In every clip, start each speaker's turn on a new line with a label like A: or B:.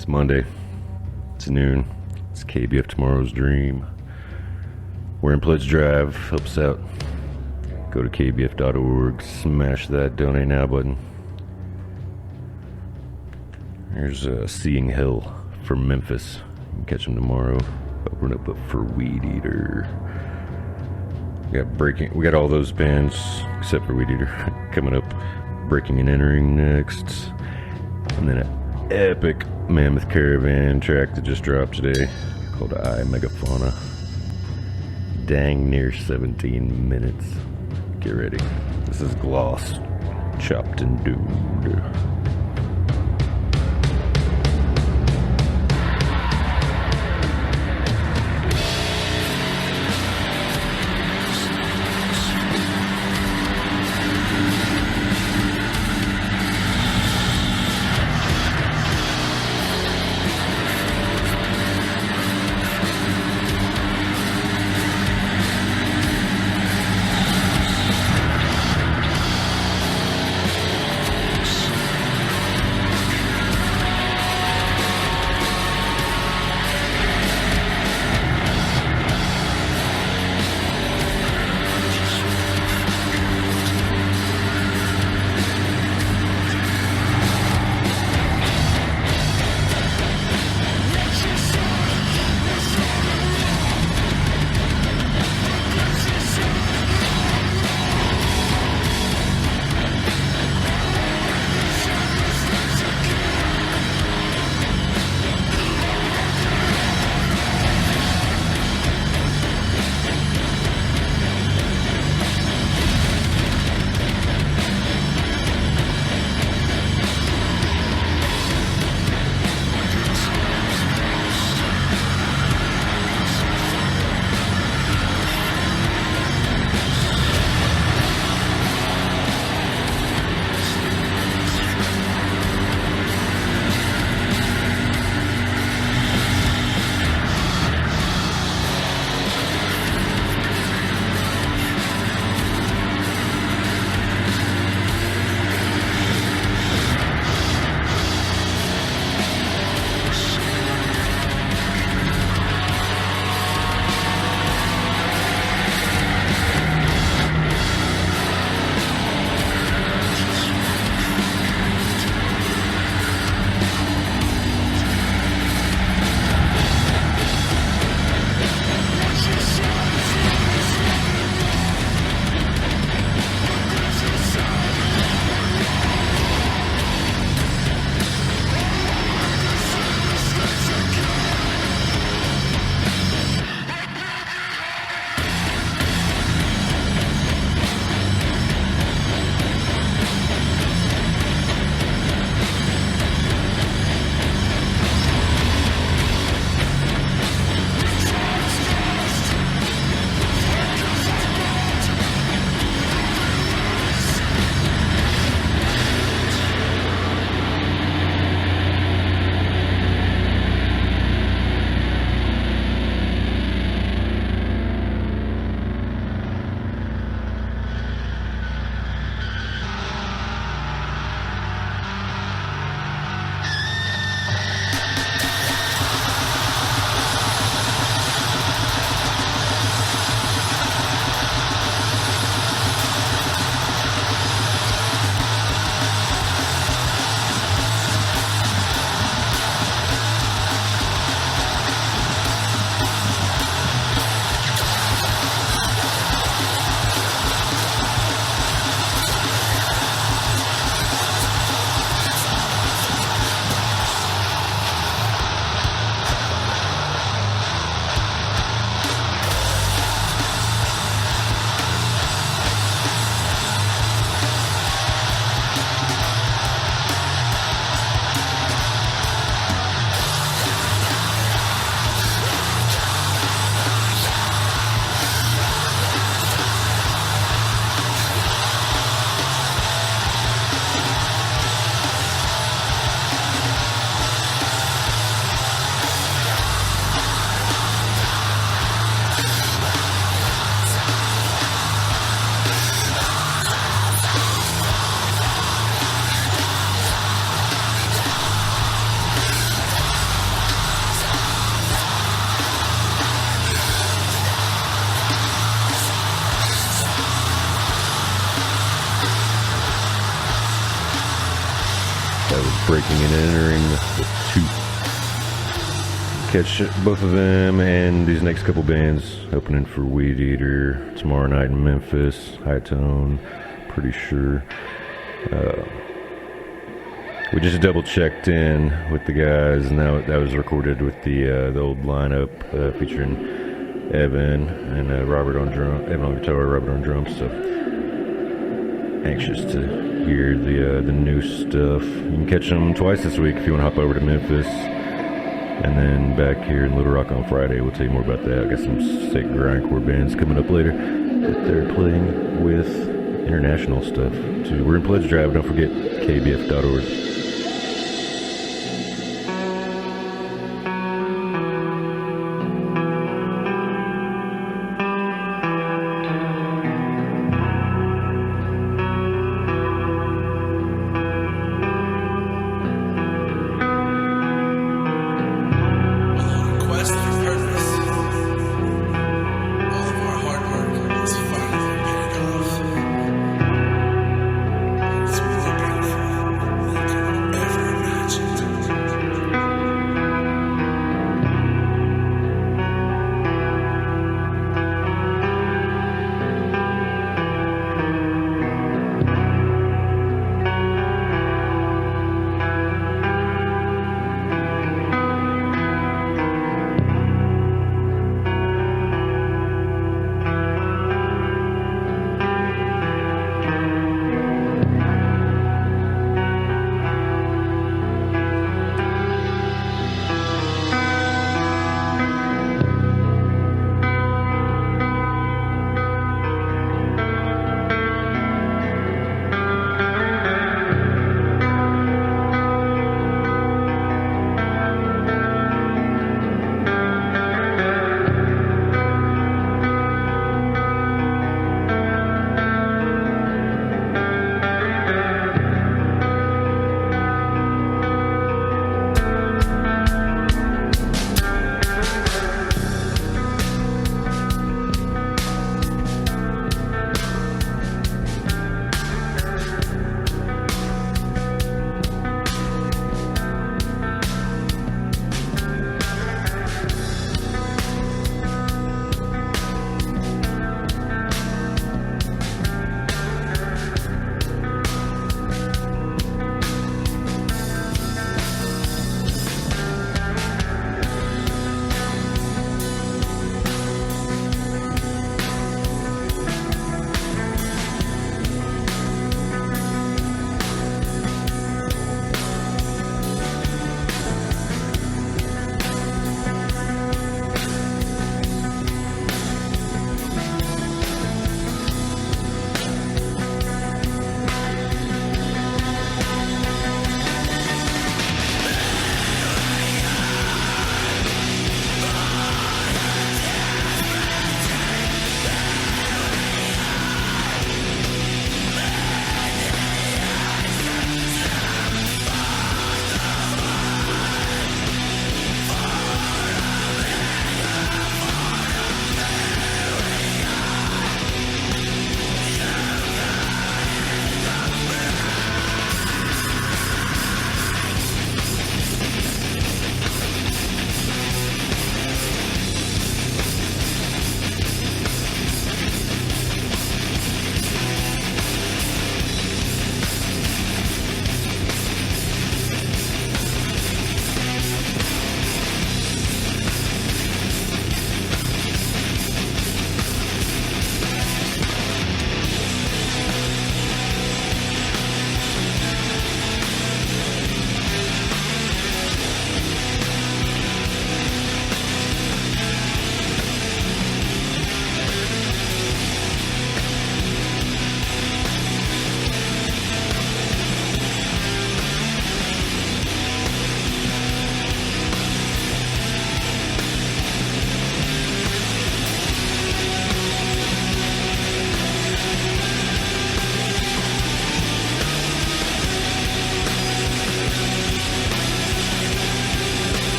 A: It's Monday. It's noon. It's KBF Tomorrow's Dream. We're in Pledge Drive. Help us out. Go to kbf.org. Smash that donate now button. Here's Seeing Hill from Memphis. You can catch him tomorrow. Open up for Weed Eater. We got all those bands except for Weed Eater coming up. Breaking and Entering next. And then an epic Mammoth Caravan track that just dropped today called I Megafauna. Dang near 17 minutes. Get ready. This is Gloss, Chopped and Doomed. breaking and entering with two. Catch both of them and these next couple bands opening for Weed Eater tomorrow night in Memphis. High Tone, pretty sure. We just double checked in with the guys, and that was recorded with the old lineup featuring Evan and Robert on drum, Evan on guitar, Robert on drums. So anxious to hear the new stuff. You can catch them twice this week if you want to hop over to Memphis, and then back here in Little Rock on Friday. We'll tell you more about that. I got some sick grindcore bands coming up later that they're playing with, international stuff too. We're in Pledge Drive. Don't forget kbf.org.
B: It's more beautiful than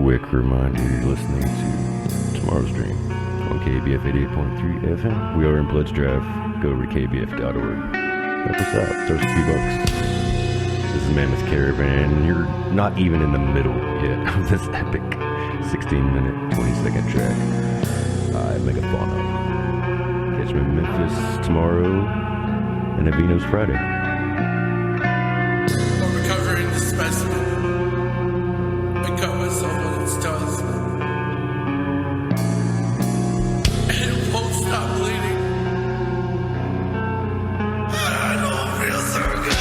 A: quick reminder, you're listening to Tomorrow's Dream on KBF 88.3 FM. We are in Pledge Drive. Go over to kbf.org. Help us out. Throw us a few bucks. This is Mammoth Caravan. You're not even in the middle yet of this epic 16-minute, 20-second track. Megafauna. Catch me in Memphis tomorrow and Avino's Friday.
B: I'm recovering the specimen. I cut myself on its toes. And it won't stop bleeding. I don't feel so good.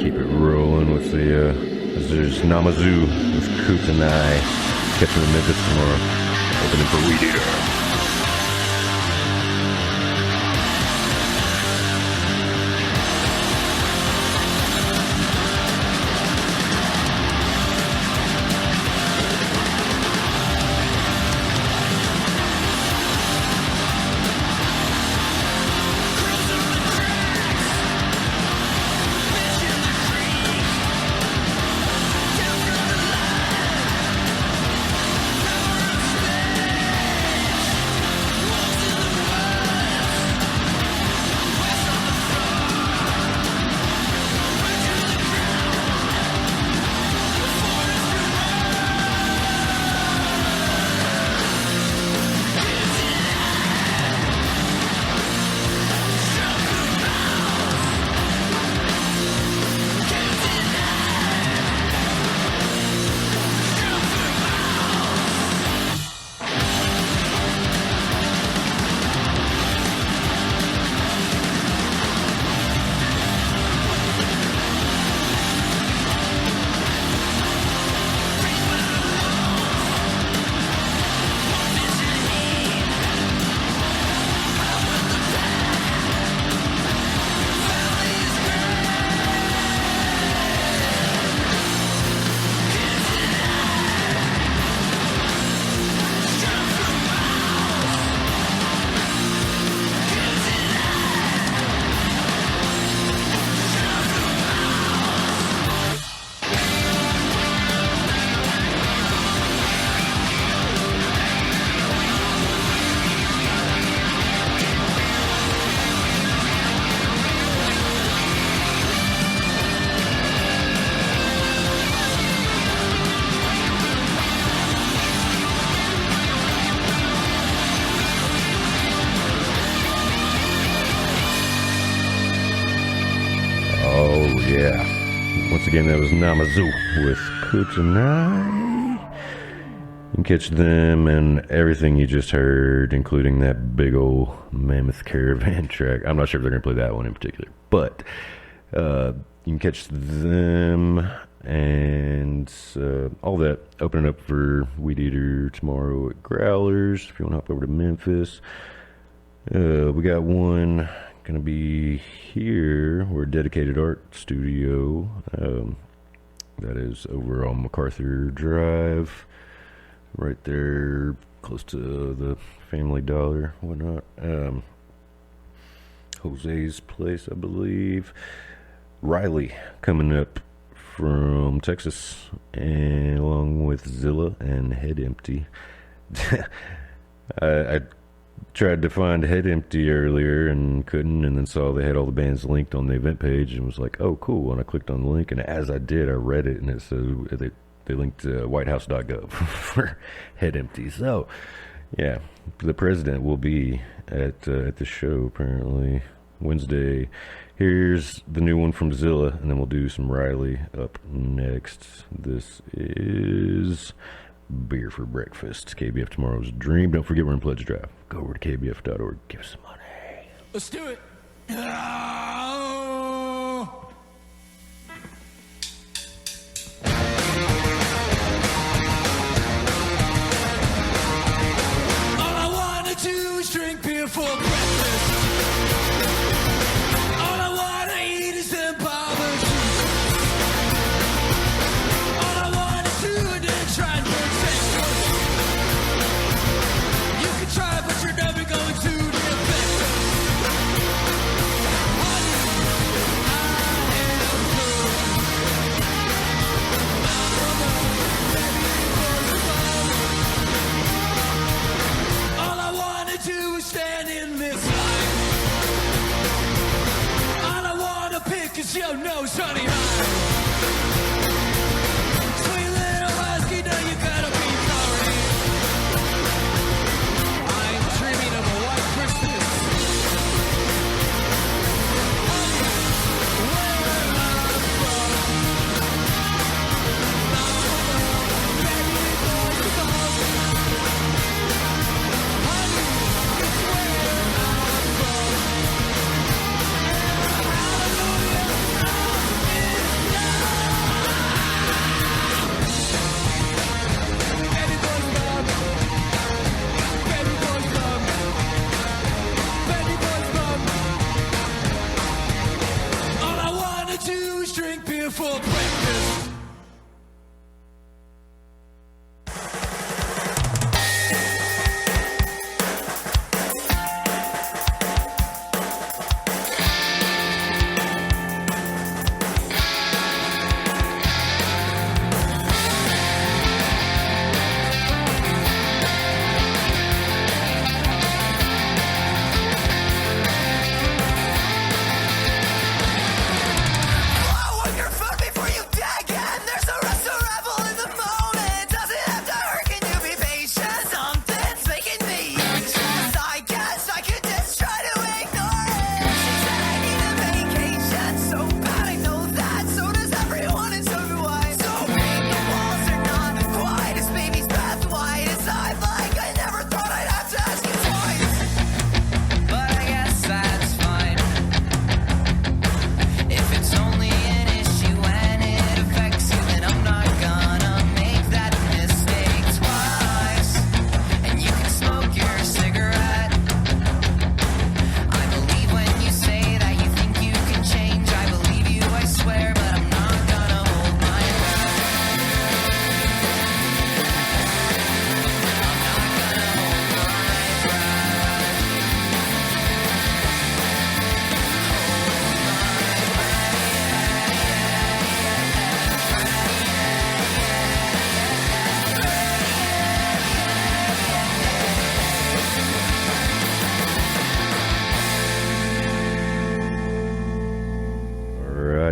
A: Keep it rolling with the, there's Namazu with Kutanai. Catch him in Memphis tomorrow. Opening for Weed Eater. Once again, that was Namazu with Kutanai. You can catch them and everything you just heard, including that big old Mammoth Caravan track. I'm not sure if they're going to play that one in particular, but you can catch them and all that opening up for Weed Eater tomorrow at Growlers. If you want to hop over to Memphis, we got one going to be here. We're a dedicated art studio that is over on MacArthur Drive, right there close to the Family Dollar, whatnot. Jose's place, I believe. Riley coming up from Texas, and along with Zilla and Head Empty. I tried to find Head Empty earlier and couldn't, and then saw they had all the bands linked on the event page and was like, oh cool, and I clicked on the link, and as I did, I read it, and it said they linked whitehouse.gov for Head Empty. So yeah, the president will be at the show apparently Wednesday. Here's the new one from Zilla, and then we'll do some Riley up next. This is Beer for Breakfast. KBF Tomorrow's Dream. Don't forget we're in Pledge Drive. Go over to kbf.org. Give us some money.
B: Let's do it. All I wanna do is drink beer for breakfast. All I wanna eat is them barbers. All I wanna do is try and burn sex. You can try, but you're never going to the effect. All I wanna do is stand in this line. All I wanna pick is your nose, honey high. Sweet little husky, now you gotta be sorry. I'm dreaming of a white Christmas. Where am I from? Baby, boy, it's all. Honey, it's where I'm from. Hallelujah, here for breakfast.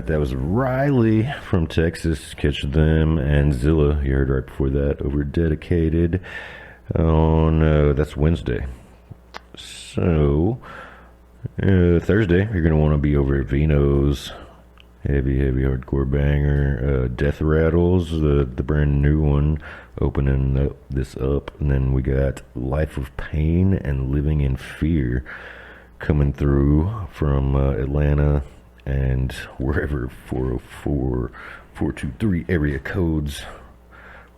A: That was Riley from Texas. Catch them and Zilla. You heard right before that over Dedicated on that's Wednesday. So Thursday you're gonna want to be over at Vino's. Heavy hardcore banger. Death Rattles, the brand new one, opening this up, and then we got Life of Pain and Living in Fear coming through from Atlanta and wherever 404, 423 area codes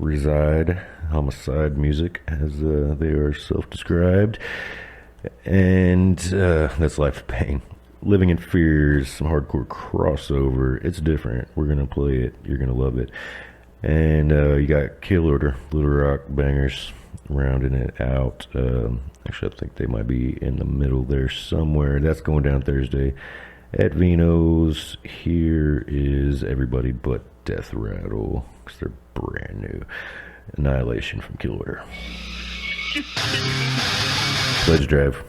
A: reside. Homicide Music, as they are self-described. And that's Life of Pain. Living in Fear is some hardcore crossover. It's different. We're going to play it. You're going to love it. And you got Kill Order, Little Rock Bangers, rounding it out. Actually, I think they might be in the middle there somewhere. That's going down Thursday at Vino's. Here is Everybody But Death Rattle, because they're brand new. Annihilation from Kill Order. Pledge Drive.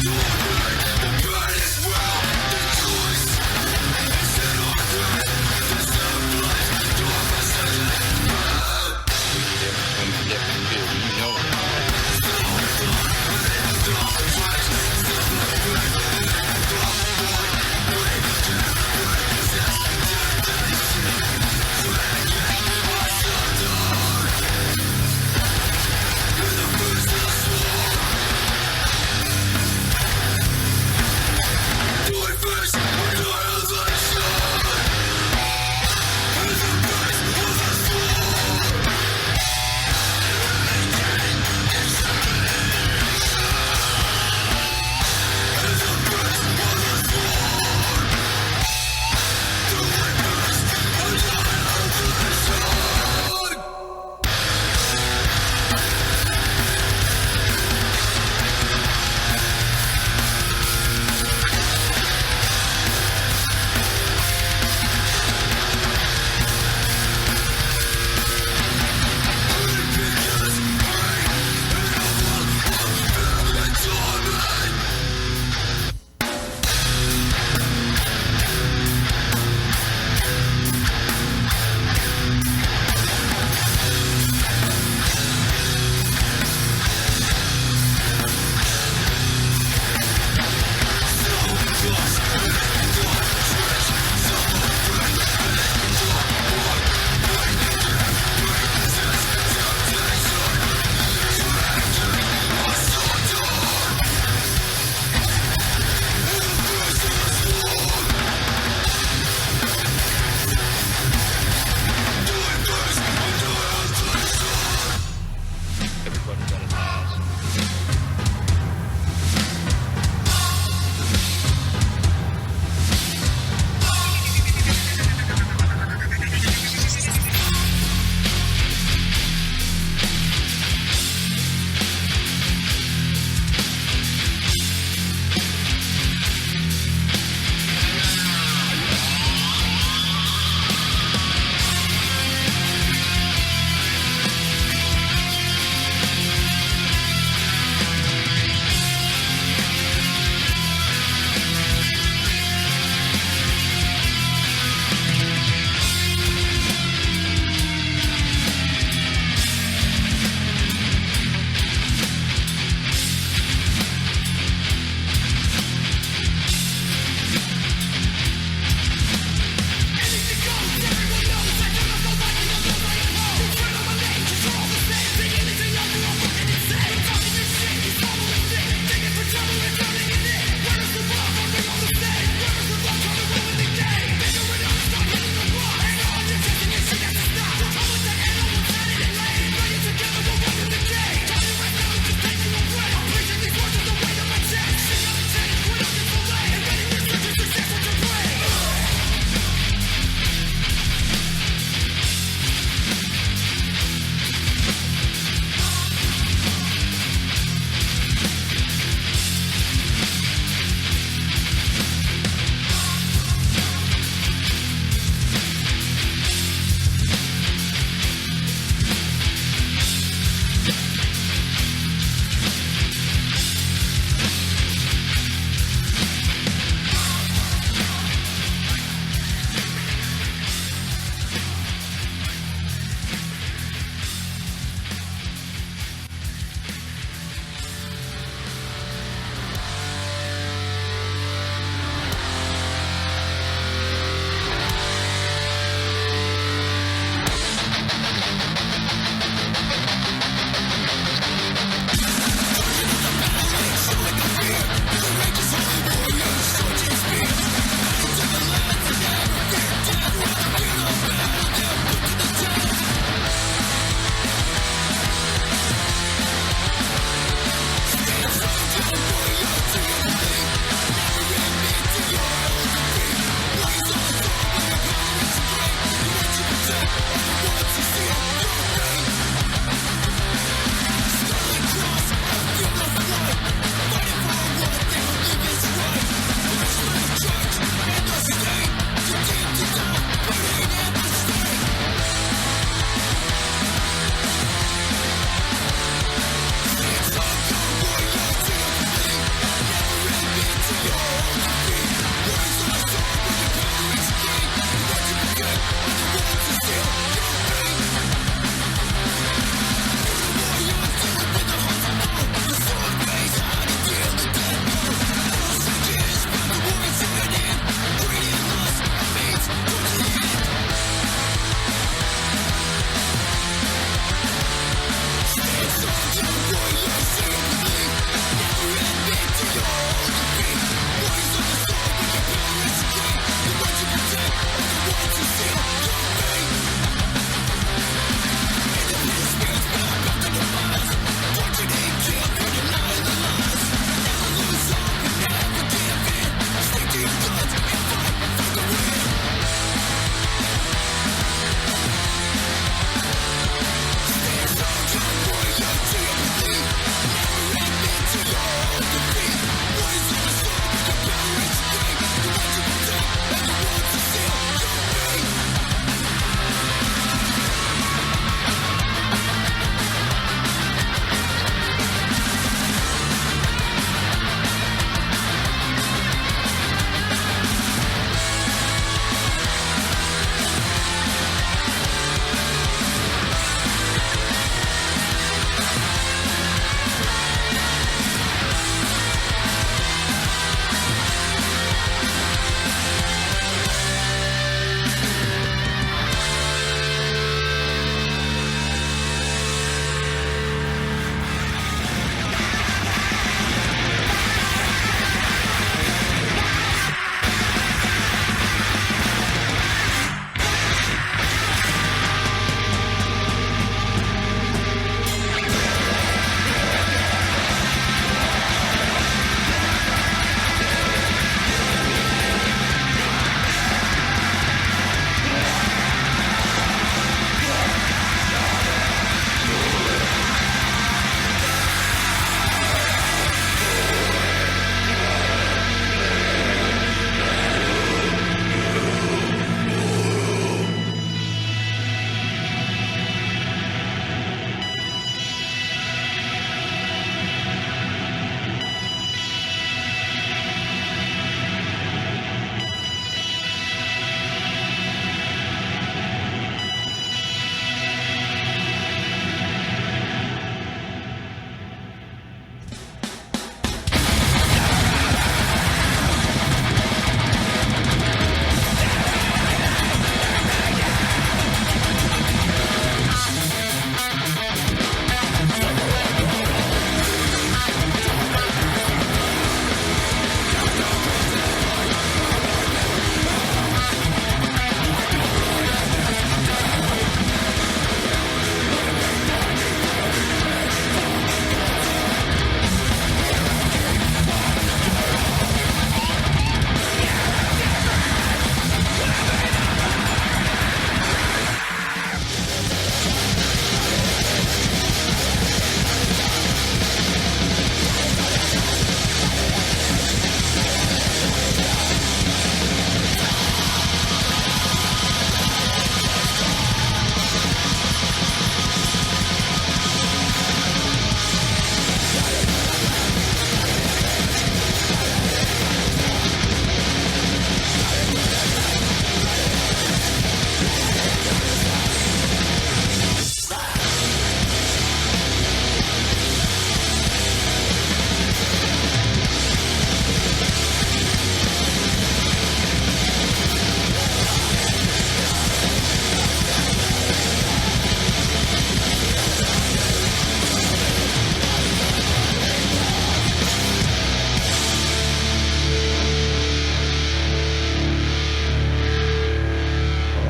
B: You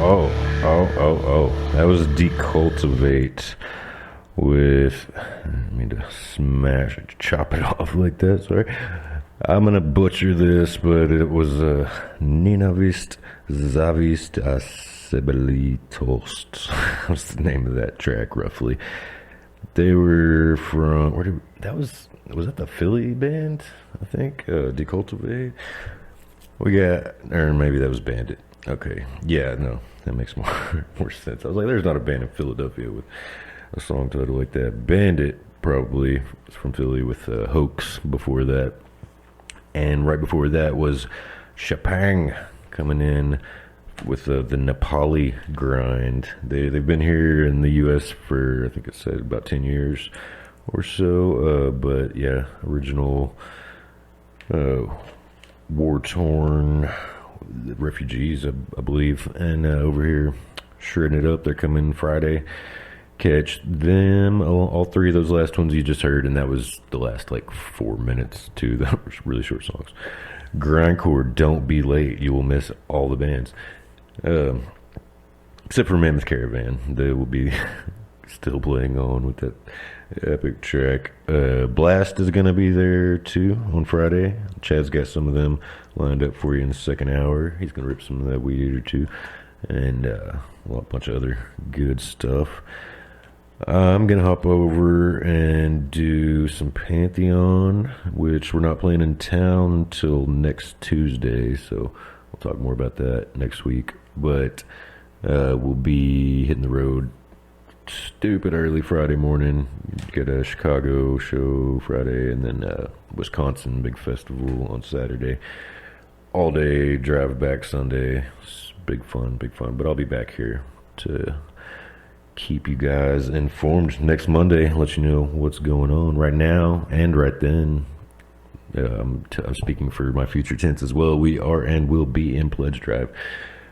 A: That was Decultivate with. I didn't mean to chop it off like that, sorry. I'm gonna butcher this, but it was Ninavist Zavist Asebelitos. What's the name of that track, roughly? They were from. Was that the Philly band? I think Decultivate. We got, or maybe that was Bandit. Okay, yeah, no, that makes more sense. I was like, there's not a band in Philadelphia with a song title like that. Bandit probably was from Philly with Hoax before that, and right before that was Chapang coming in with the Nepali grind. They've been here in the U.S. for, I think it said, about 10 years or so. But yeah, original war-torn refugees, I believe, and over here shredding it up. They're coming Friday. Catch them. All three of those last ones you just heard, and that was the last like 4 minutes too. That was really short songs. Grindcore, don't be late. You will miss all the bands. Except for Mammoth Caravan. They will be still playing on with that epic track. Blast is going to be there too on Friday. Chad's got some of them lined up for you in the second hour. He's going to rip some of that Weed Eater too. And a bunch of other good stuff. I'm going to hop over and do some Pantheon, which we're not playing in town until next Tuesday, so we'll talk more about that next week. But we'll be hitting the road stupid early Friday morning. Get a Chicago show Friday, and then Wisconsin big festival on Saturday. All day drive back Sunday. It's big fun. But I'll be back here to keep you guys informed next Monday, let you know what's going on right now and right then. I'm speaking for my future tense as well. We are and will be in pledge drive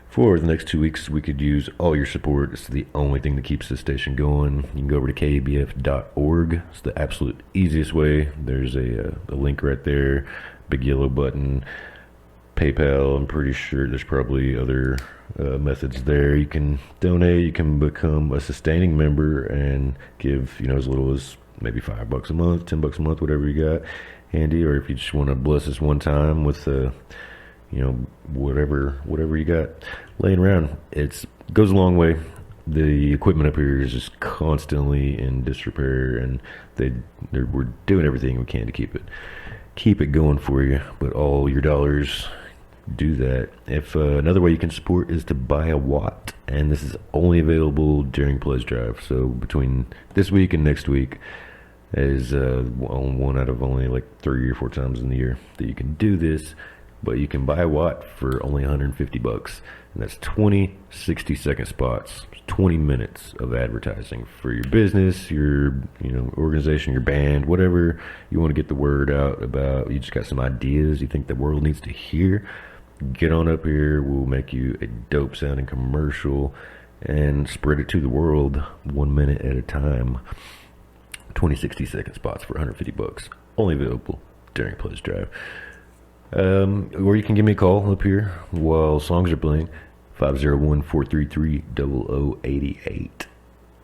A: for the next 2 weeks. We could use all your support. It's the only thing that keeps the station going. You can go over to kbf.org. It's the absolute easiest way. There's a link right there, big yellow button. PayPal, I'm pretty sure there's probably other methods there. You can donate, you can become a sustaining member and give, as little as maybe $5 a month, $10 a month, whatever you got handy. Or if you just want to bless us one time with, whatever you got laying around, it goes a long way. The equipment up here is just constantly in disrepair, and we're doing everything we can to keep it going for you. But all your dollars do that. If another way you can support is to buy a watt, and this is only available during pledge drive. So between this week and next week is one out of only like 3 or 4 times in the year that you can do this. But you can buy a watt for only $150, and that's 20 60-second spots, 20 minutes of advertising for your business, your organization, your band, whatever you want to get the word out about. You just got some ideas you think the world needs to hear. Get on up here. We'll make you a dope sounding commercial and spread it to the world 1 minute at a time. 20 60-second spots for $150, only available during pledge drive. Or you can give me a call up here while songs are playing, 501-433-0088,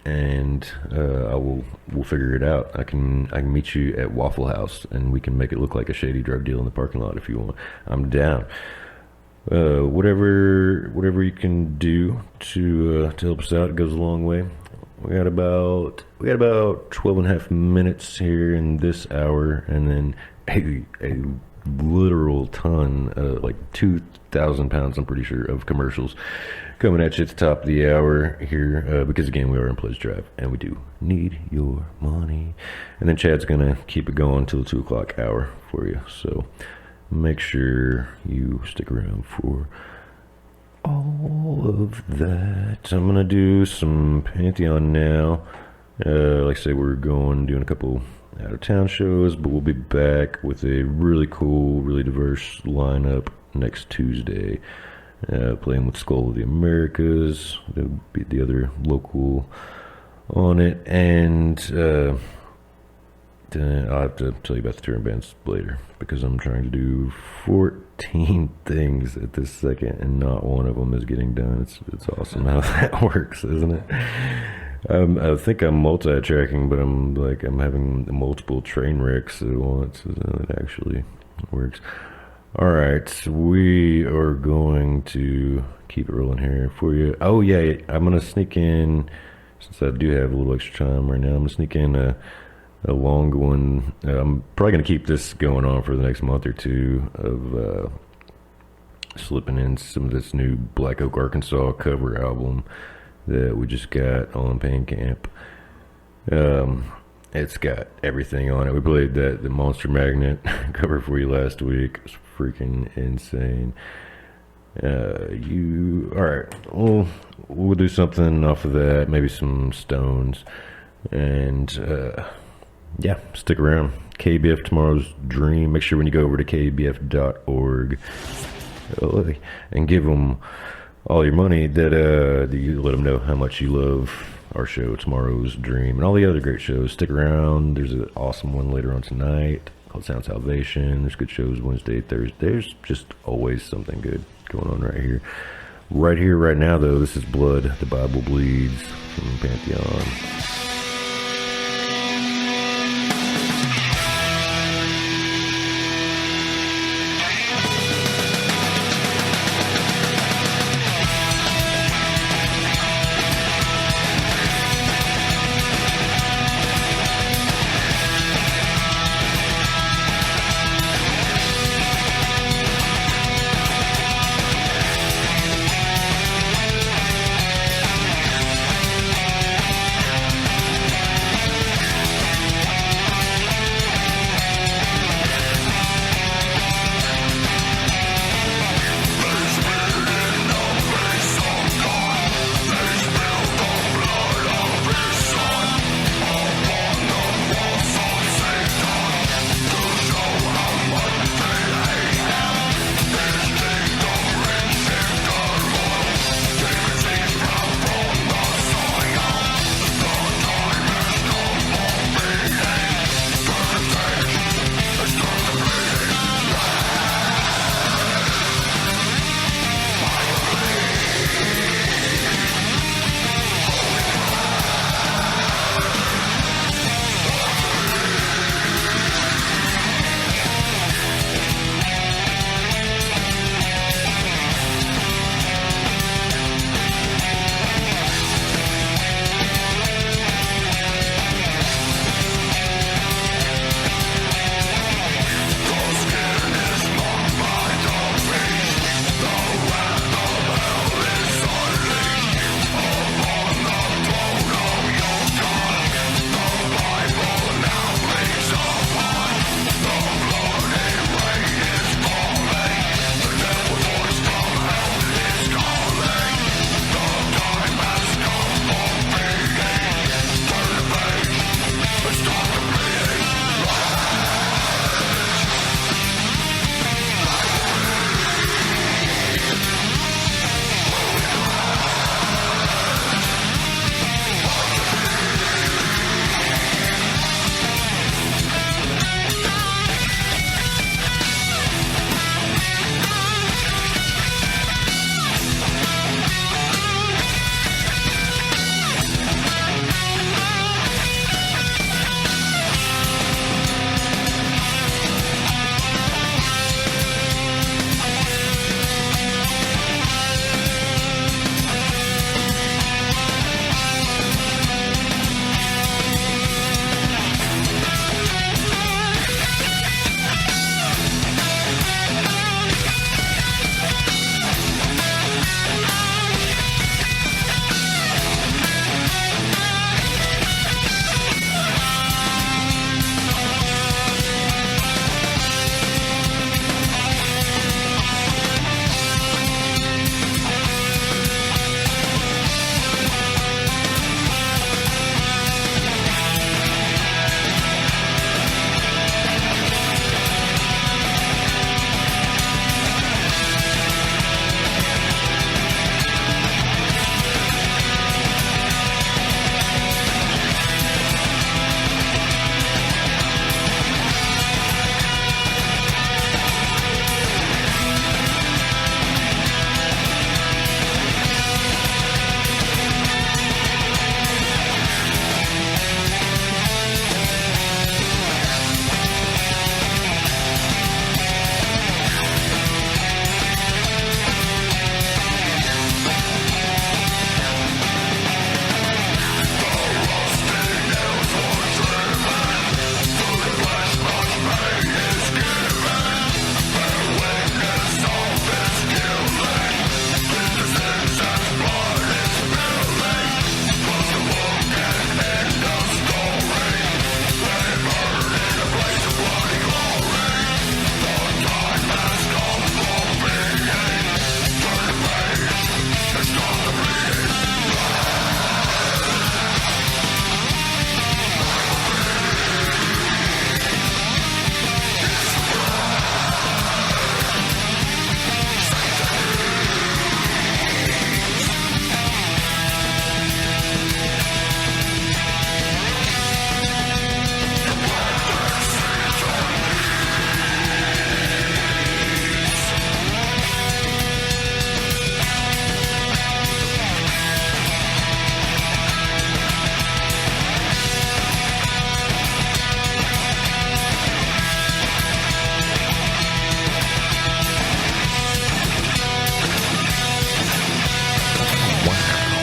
A: and we'll figure it out. I can meet you at Waffle House, and we can make it look like a shady drug deal in the parking lot if you want. I'm down. Whatever you can do to help us out, it goes a long way. We got about 12 and a half minutes here in this hour, and then a literal ton, like 2,000 pounds, I'm pretty sure, of commercials coming at you at the top of the hour here, because again, we are in pledge drive, and we do need your money. And then Chad's gonna keep it going till the 2 o'clock hour for you, so make sure you stick around for all of that. I'm gonna do some Pantheon now. Like I say, we're doing a couple out of town shows, but we'll be back with a really cool, really diverse lineup next Tuesday. Playing with Skull of the Americas. There'll be the other local on it, and I'll have to tell you about the touring bands later because I'm trying to do 14 things at this second, and not one of them is getting done. It's awesome how that works, isn't it? I think I'm multi-tracking, but I'm having multiple train wrecks at once. So it actually works. All right, we are going to keep it rolling here for you. Oh yeah, I'm gonna sneak in, since I do have a little extra time right now. I'm gonna sneak in a long one. I'm probably going to keep this going on for the next month or two of slipping in some of this new Black Oak, Arkansas cover album that we just got on Bandcamp. It's got everything on it. We played the Monster Magnet cover for you last week. It's freaking insane. All right. We'll do something off of that. Maybe some Stones. And yeah, stick around. KBF Tomorrow's Dream. Make sure when you go over to kbf.org and give them all your money that you let them know how much you love our show, Tomorrow's Dream, and all the other great shows. Stick around. There's an awesome one later on tonight called Sound Salvation. There's good shows Wednesday, Thursday. There's just always something good going on right here. Right here, right now, though, this is Blood, the Bible Bleeds from Pantheon.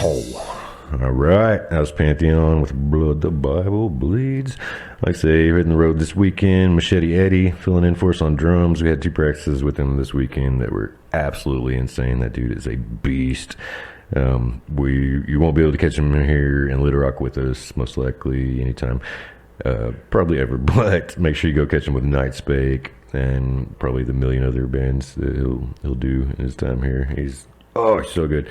A: All right, that was Pantheon with Blood the Bible Bleeds. Like I say, hitting the road this weekend. Machete Eddie filling in for us on drums. We had 2 practices with him this weekend that were absolutely insane. That dude is a beast. You won't be able to catch him here in Little Rock with us, most likely anytime. Probably ever, but make sure you go catch him with Nightspake and probably the million other bands that he'll do in his time here. He's so good.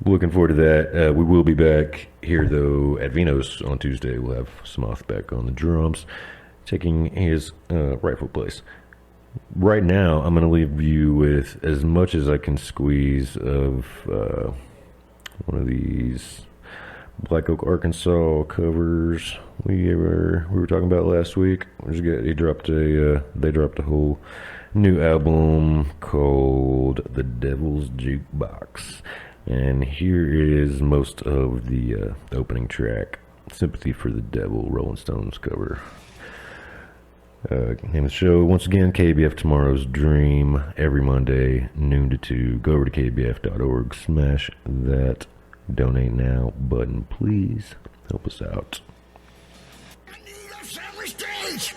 A: Looking forward to that. We will be back here though at Vino's on Tuesday. We'll have Smoth back on the drums, taking his rightful place. Right now, I'm going to leave you with as much as I can squeeze of one of these Black Oak, Arkansas covers we were talking about last week. They dropped a whole new album called The Devil's Jukebox. And here is most of the opening track, Sympathy for the Devil, Rolling Stones cover. Name of the show, once again, KBF Tomorrow's Dream, every Monday, noon to 2. Go over to kbf.org, smash that donate now button, please. Help us out.
C: I need a family stage!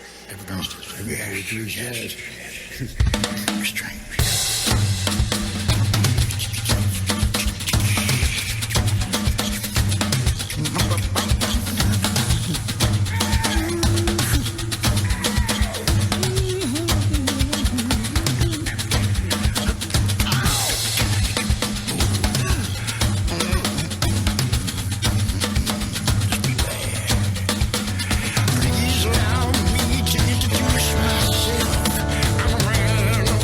C: Please allow me to introduce myself. I'm a man of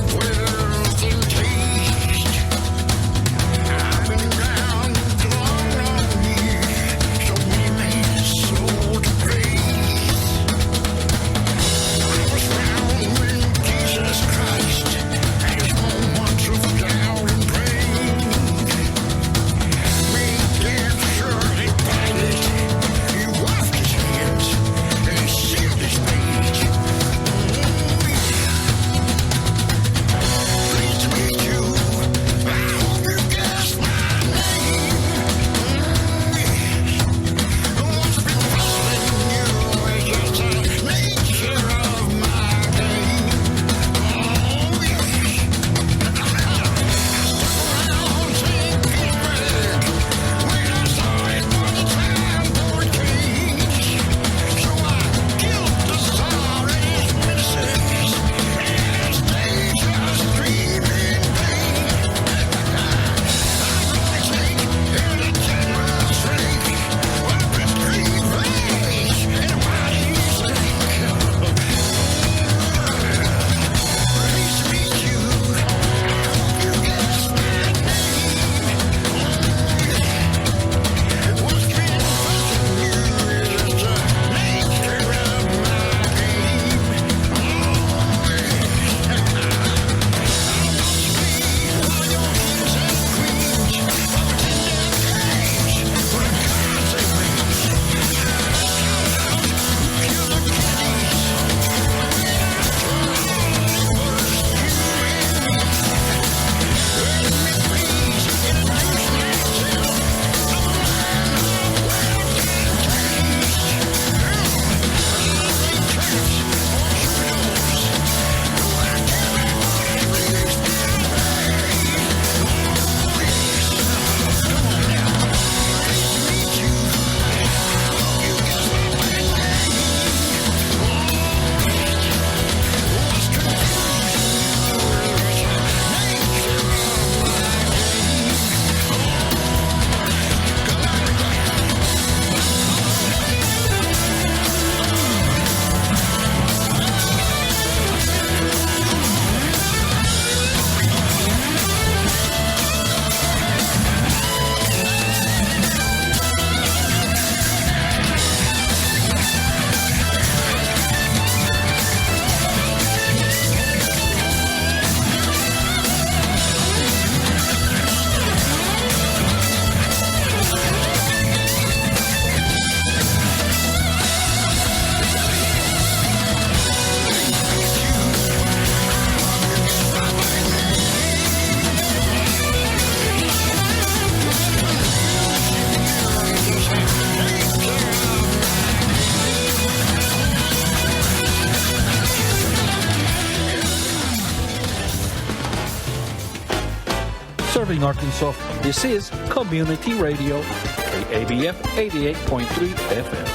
D: Spring, Arkansas. This is Community Radio, KABF 88.3 FM.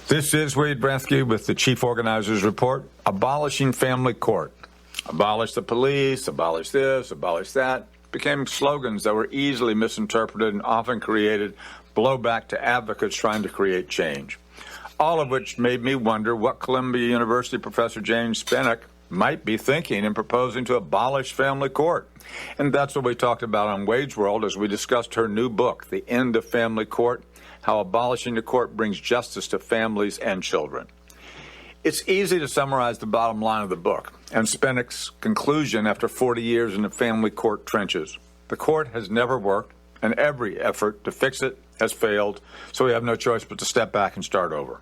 E: This is Wade Brathke with the Chief Organizer's Report, Abolishing Family Court. Abolish the police, abolish this, abolish that, became slogans that were easily misinterpreted and often created blowback to advocates trying to create change. All of which made me wonder what Columbia University professor James Spinnock might be thinking in proposing to abolish family court. And that's what we talked about on Wade's World as we discussed her new book, The End of Family Court, How Abolishing the Court Brings Justice to Families and Children. It's easy to summarize the bottom line of the book and Spinnock's conclusion after 40 years in the family court trenches. The court has never worked, and every effort to fix it has failed, so we have no choice but to step back and start over.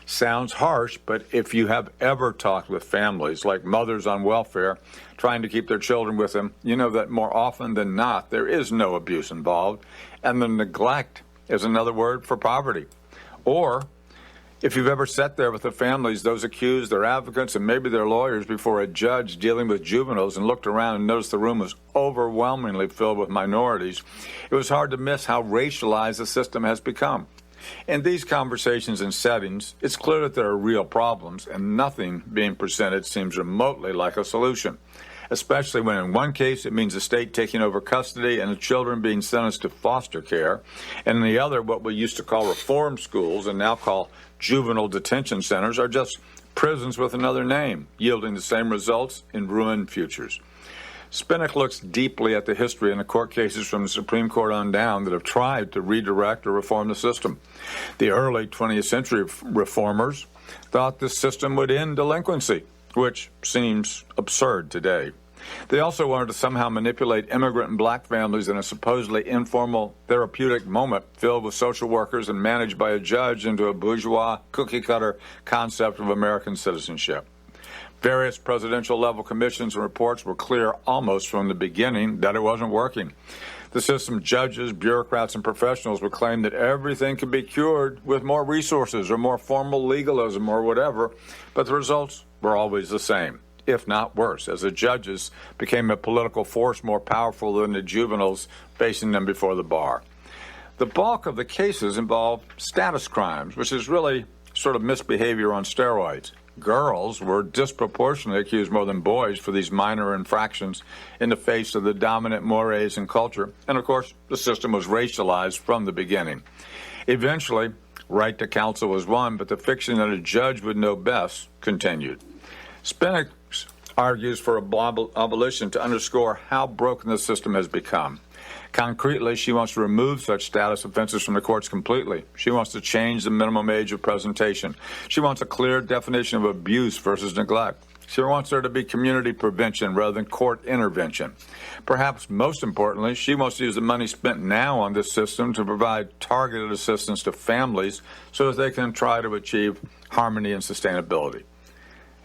E: Sounds harsh, but if you have ever talked with families like mothers on welfare trying to keep their children with them, you know that more often than not, there is no abuse involved, and the neglect is another word for poverty. Or if you've ever sat there with the families, those accused, their advocates, and maybe their lawyers before a judge dealing with juveniles and looked around and noticed the room was overwhelmingly filled with minorities, it was hard to miss how racialized the system has become. In these conversations and settings, it's clear that there are real problems, and nothing being presented seems remotely like a solution, especially when in one case it means the state taking over custody and the children being sentenced to foster care, and in the other, what we used to call reform schools and now call juvenile detention centers are just prisons with another name, yielding the same results in ruined futures. Spinnock looks deeply at the history and the court cases from the Supreme Court on down that have tried to redirect or reform the system. The early 20th century reformers thought this system would end delinquency, which seems absurd today. They also wanted to somehow manipulate immigrant and black families in a supposedly informal therapeutic moment filled with social workers and managed by a judge into a bourgeois cookie-cutter concept of American citizenship. Various presidential-level commissions and reports were clear almost from the beginning that it wasn't working. The system's judges, bureaucrats, and professionals would claim that everything could be cured with more resources or more formal legalism or whatever, but the results were always the same, if not worse, as the judges became a political force more powerful than the juveniles facing them before the bar. The bulk of the cases involved status crimes, which is really sort of misbehavior on steroids. Girls were disproportionately accused more than boys for these minor infractions in the face of the dominant mores in culture. And of course, the system was racialized from the beginning. Eventually, right to counsel was won, but the fiction that a judge would know best continued. Spinnock argues for abolition to underscore how broken the system has become. Concretely, she wants to remove such status offenses from the courts completely. She wants to change the minimum age of presentation. She wants a clear definition of abuse versus neglect. She wants there to be community prevention rather than court intervention. Perhaps most importantly, she wants to use the money spent now on this system to provide targeted assistance to families so that they can try to achieve harmony and sustainability.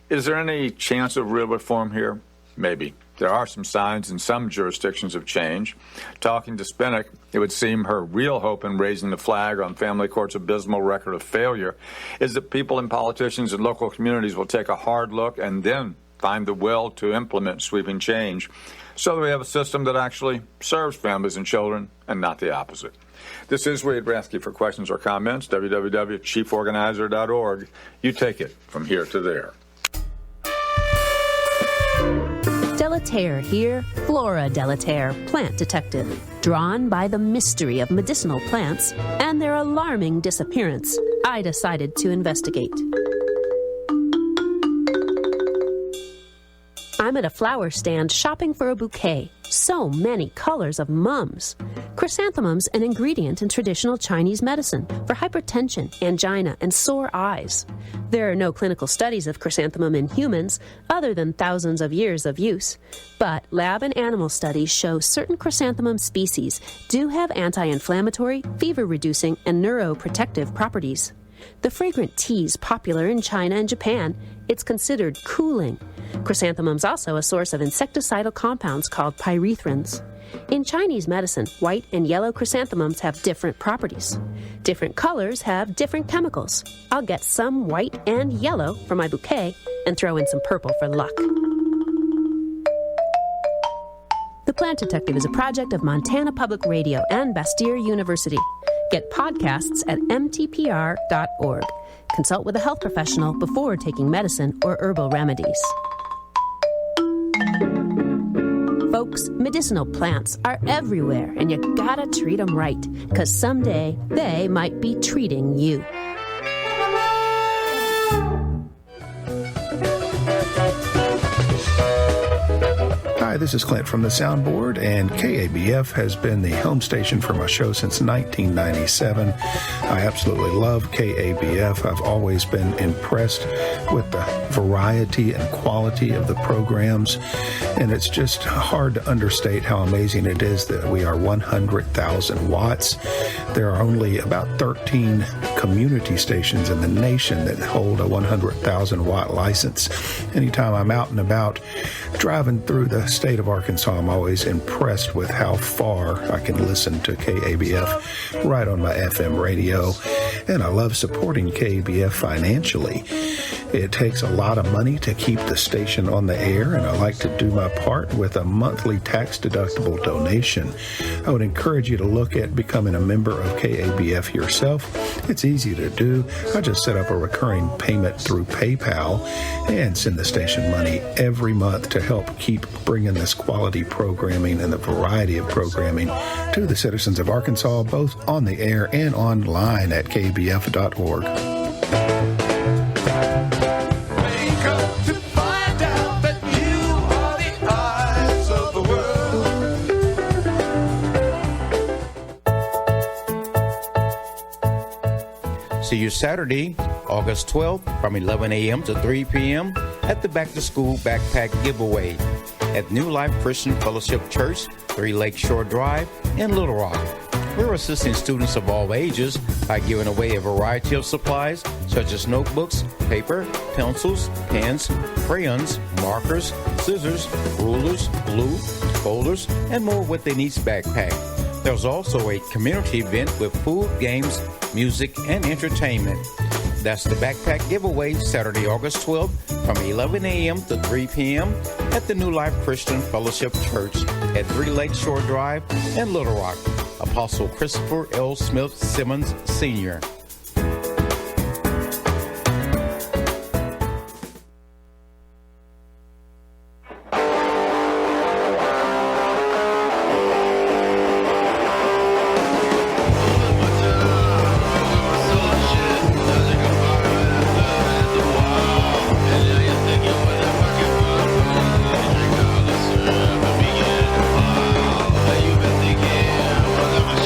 E: Is there any chance of real reform here? Maybe. There are some signs in some jurisdictions of change. Talking to Spinnock, it would seem her real hope in raising the flag on family court's abysmal record of failure is that people and politicians in local communities will take a hard look and then find the will to implement sweeping change so that we have a system that actually serves families and children and not the opposite. This is Wade Brathke. For questions or comments, www.chieforganizer.org. You take it from here to there.
F: Delaterre here, Flora Delaterre, plant detective, drawn by the mystery of medicinal plants and their alarming disappearance. I decided to investigate. I'm at a flower stand shopping for a bouquet. So many colors of mums. Chrysanthemums, an ingredient in traditional Chinese medicine for hypertension, angina, and sore eyes. There are no clinical studies of chrysanthemum in humans other than thousands of years of use, but lab and animal studies show certain chrysanthemum species do have anti-inflammatory, fever-reducing, and neuroprotective properties. The fragrant teas popular in China and Japan It's considered cooling. Chrysanthemum's also a source of insecticidal compounds called pyrethrins. In Chinese medicine, white and yellow chrysanthemums have different properties. Different colors have different chemicals. I'll get some white and yellow for my bouquet and throw in some purple for luck. The Plant Detective is a project of Montana Public Radio and Bastyr University. Get podcasts at mtpr.org. Consult with a health professional before taking medicine or herbal remedies. Folks, medicinal plants are everywhere, and you gotta treat them right, because someday they might be treating you.
G: Hi, this is Clint from the Soundboard, and KABF has been the home station for my show since 1997. I absolutely love KABF. I've always been impressed with the variety and quality of the programs, and it's just hard to understate how amazing it is that we are 100,000 watts. There are only about 13 community stations in the nation that hold a 100,000 watt license. Anytime I'm out and about driving through the state of Arkansas, I'm always impressed with how far I can listen to KABF right on my FM radio, and I love supporting KABF financially. It takes a lot of money to keep the station on the air, and I like to do my part with a monthly tax-deductible donation. I would encourage you to look at becoming a member of KABF yourself. It's easy to do. I just set up a recurring payment through PayPal and send the station money every month to help keep bringing this quality programming and the variety of programming to the citizens of Arkansas, both on the air and online at kbf.org.
H: See you Saturday, August 12th from 11 a.m. to 3 p.m. at the Back to School Backpack Giveaway at New Life Christian Fellowship Church, 3 Lakeshore Drive in Little Rock. We're assisting students of all ages by giving away a variety of supplies such as notebooks, paper, pencils, pens, crayons, markers, scissors, rulers, glue, folders, and more with a nice backpack. There's also a community event with food, games, music, and entertainment. That's the Backpack Giveaway, Saturday, August 12th from 11 a.m. to 3 p.m. at the New Life Christian Fellowship Church at 3 Lakeshore Drive in Little Rock. Apostle Christopher L. Smith Simmons, Sr.
C: You've been thinking, what am I?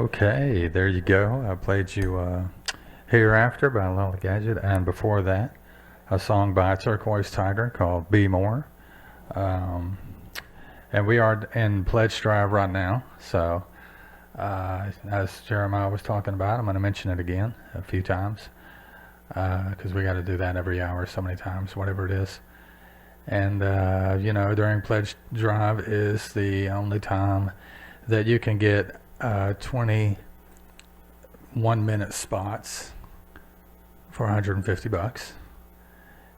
I: Okay, there you go. I played you Hereafter by Lola Gadget, and before that, a song by Turquoise Tiger called Be More. And we are in Pledge Drive right now, so as Jeremiah was talking about, I'm going to mention it again a few times, because we got to do that every hour so many times, whatever it is. And, during Pledge Drive is the only time that you can get 21-minute spots for $150.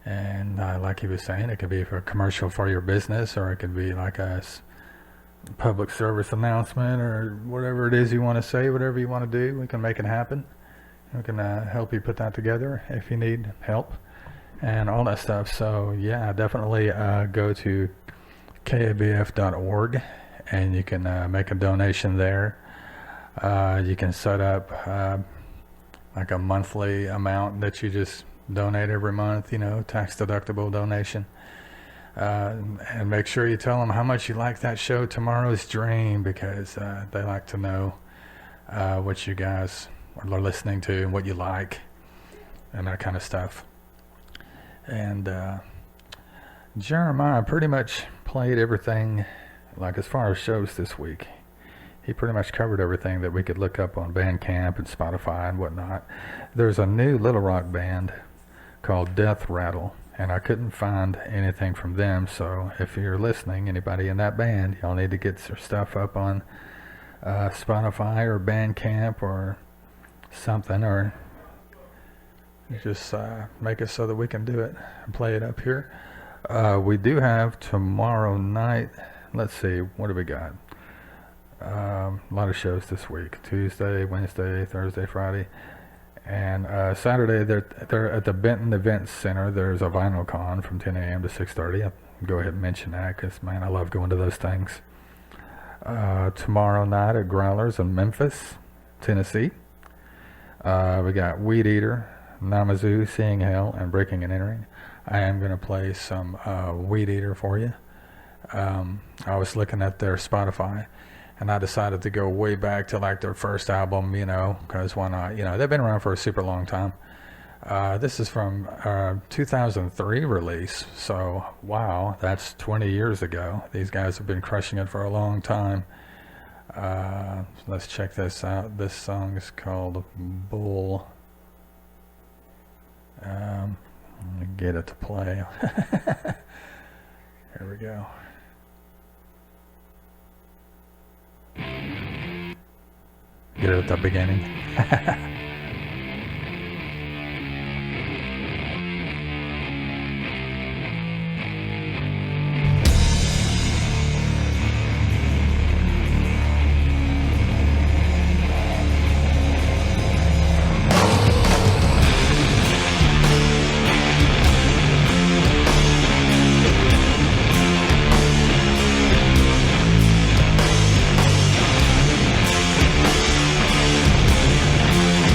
I: And like he was saying, it could be for a commercial for your business, or it could be like a public service announcement, or whatever it is you want to say, whatever you want to do, we can make it happen. We can help you put that together if you need help and all that stuff. So yeah, definitely go to kabf.org and you can make a donation there. You can set up like a monthly amount that you just donate every month, tax deductible donation. And make sure you tell them how much you like that show, Tomorrow's Dream, because they like to know what you guys are listening to and what you like and that kind of stuff. And Jeremiah pretty much played everything, like as far as shows this week. He pretty much covered everything that we could look up on Bandcamp and Spotify and whatnot. There's a new Little Rock band called Death Rattle, and I couldn't find anything from them, so if you're listening, anybody in that band, y'all need to get their stuff up on Spotify or Bandcamp or something, or just make it so that we can do it and play it up here. We do have tomorrow night, let's see, what do we got? A lot of shows this week. Tuesday, Wednesday, Thursday, Friday. And Saturday, they're at the Benton Events Center. There's a Vinyl Con from 10 a.m. to 6:30. I'll go ahead and mention that because, man, I love going to those things. Tomorrow night at Growlers in Memphis, Tennessee. We got Weed Eater, Namazu, Seeing Hell, and Breaking and Entering. I am going to play some Weed Eater for you. I was looking at their Spotify, and I decided to go way back to like their first album, because why not? They've been around for a super long time. This is from 2003 release, so wow, that's 20 years ago. These guys have been crushing it for a long time. Let's check this out. This song is called Bull. Let me get it to play. Here we go. Get it at the beginning.
J: Thank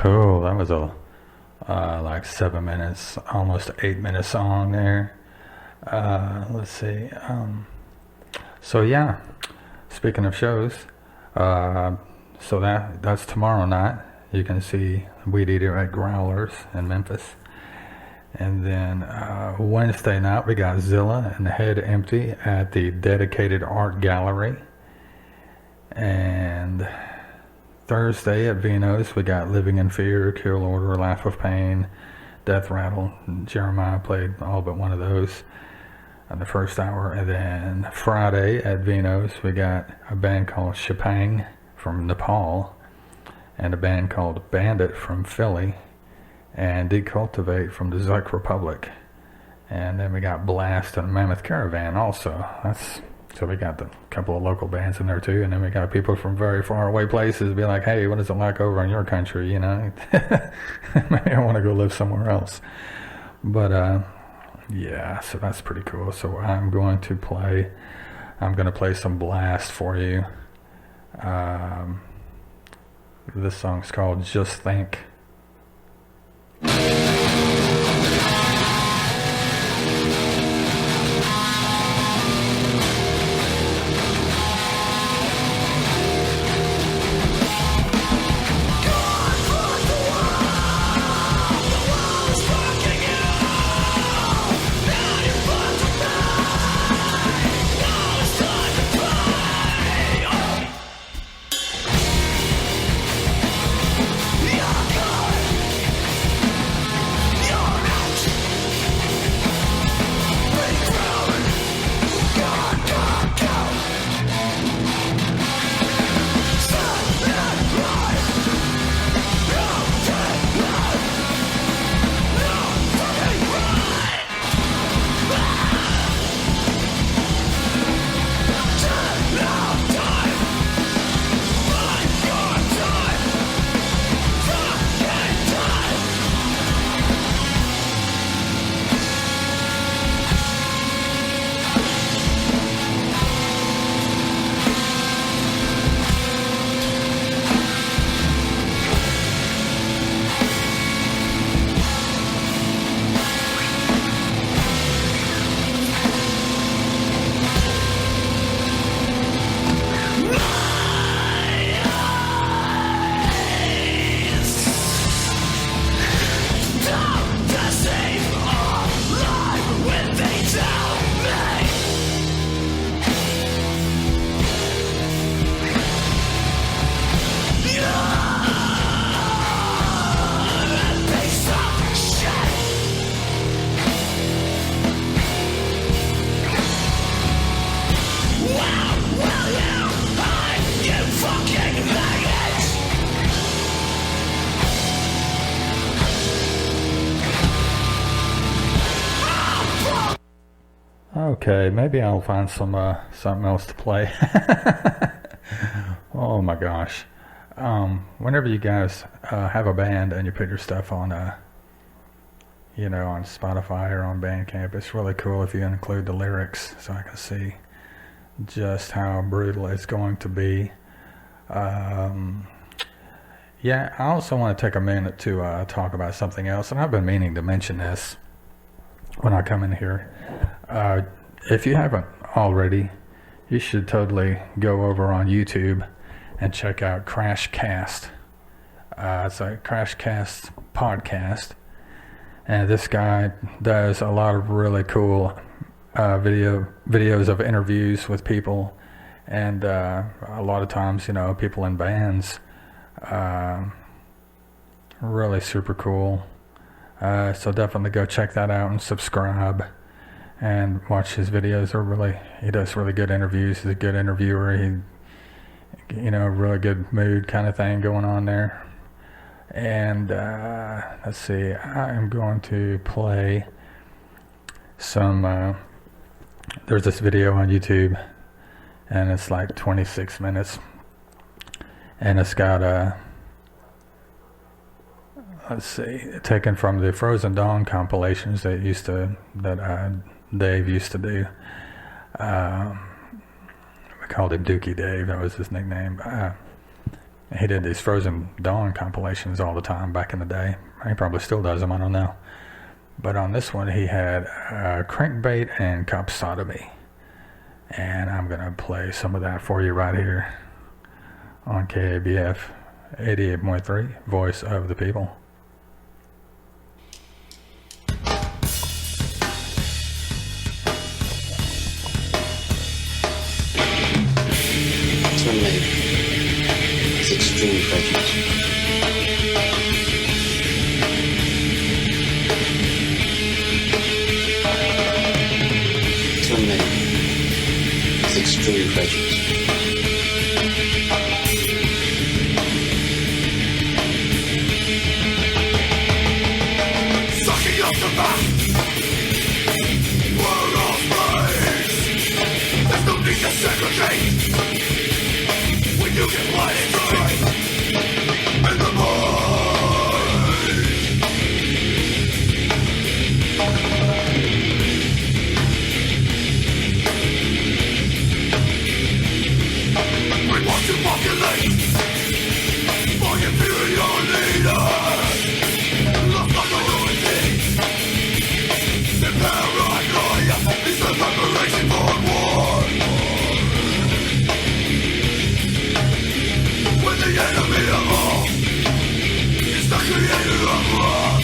I: Cool. That was a like 7 minutes, almost 8 minute song there. Let's see. So yeah, speaking of shows, so that's tomorrow night. You can see Weed Eater at Growlers in Memphis. And then Wednesday night we got Zilla and Head Empty at the Dedicated Art Gallery. And Thursday at Vino's we got Living in Fear, Kill Order, Laugh of Pain, Death Rattle. Jeremiah played all but one of those in the first hour. And then Friday at Vino's we got a band called Shepang from Nepal and a band called Bandit from Philly and Decultivate from the Czech Republic. And then we got Blast and Mammoth Caravan also. So we got a couple of local bands in there too, and then we got people from very far away places be like, hey, what is it like over in your country, you know? Maybe I want to go live somewhere else. But yeah, so that's pretty cool. So I'm going to play some Blast for you. This song's called Just Think. Okay, maybe I'll find something else to play. Oh my gosh. Whenever you guys have a band and you put your stuff on on Spotify or on Bandcamp, it's really cool if you include the lyrics so I can see just how brutal it's going to be. Yeah, I also want to take a minute to talk about something else, and I've been meaning to mention this when I come in here. If you haven't already, you should totally go over on YouTube and check out Crashcast. It's a Crashcast podcast, and this guy does a lot of really cool videos of interviews with people, and a lot of times, people in bands. Really super cool. So definitely go check that out and subscribe and watch his videos. He does really good interviews. He's a good interviewer. He, really good mood kind of thing going on there. And let's see, I am going to play some, there's this video on YouTube, and it's like 26 minutes. And it's got let's see, taken from the Frozen Dawn compilations that Dave used to do. We called him Dookie Dave, that was his nickname. He did these Frozen Dawn compilations all the time back in the day. He probably still does them, I don't know. But on this one, he had Crankbait and Cop Sodomy. And I'm going to play some of that for you right here on KABF 88.3, Voice of the People.
J: Terminate is extreme prejudice. Terminate is extreme prejudice.
C: Sucking up the back. We're all slaves. There's no need to segregate. When you get blinded right in the mind. We want to populate for inferior leaders. Lost like a ruined thing. The paranoia is the preparation for war. When the enemy of all is the creator of love.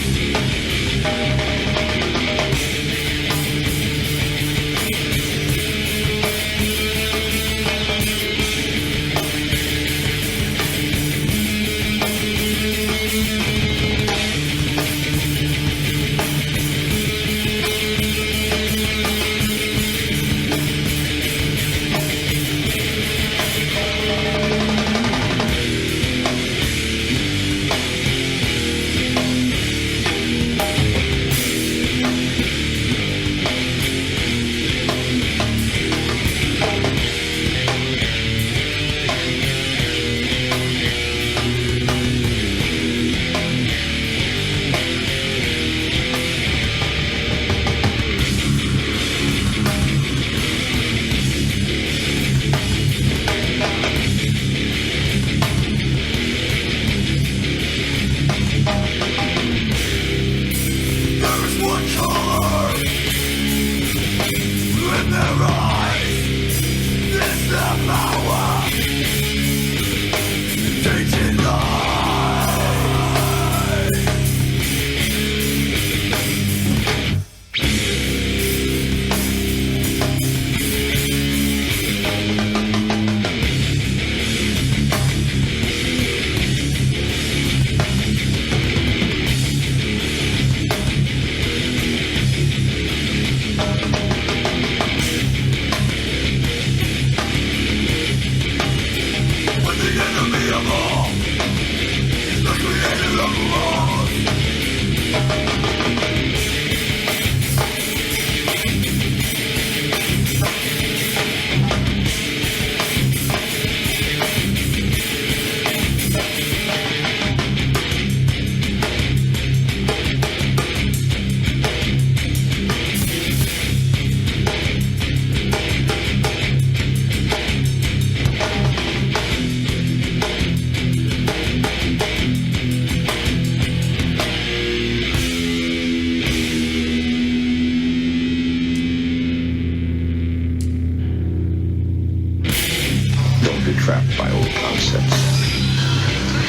K: trapped by old concepts.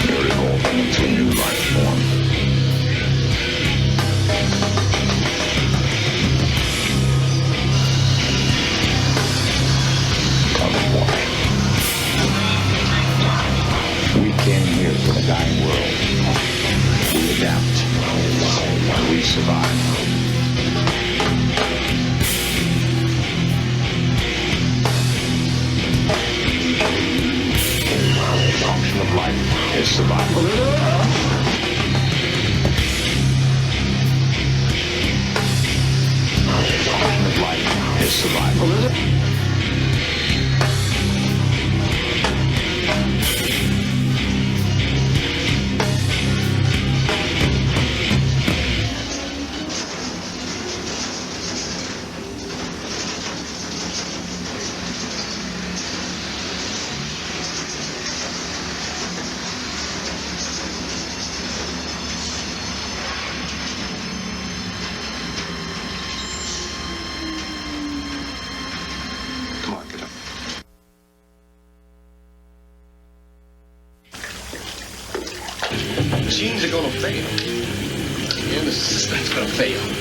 K: You're evolving into a new life form. Tell them why. We came here from a dying world. We adapt. We survive. Function of life is survival. Function of life is survival.
J: Fail. Yeah, Mr. Suspense gonna fail.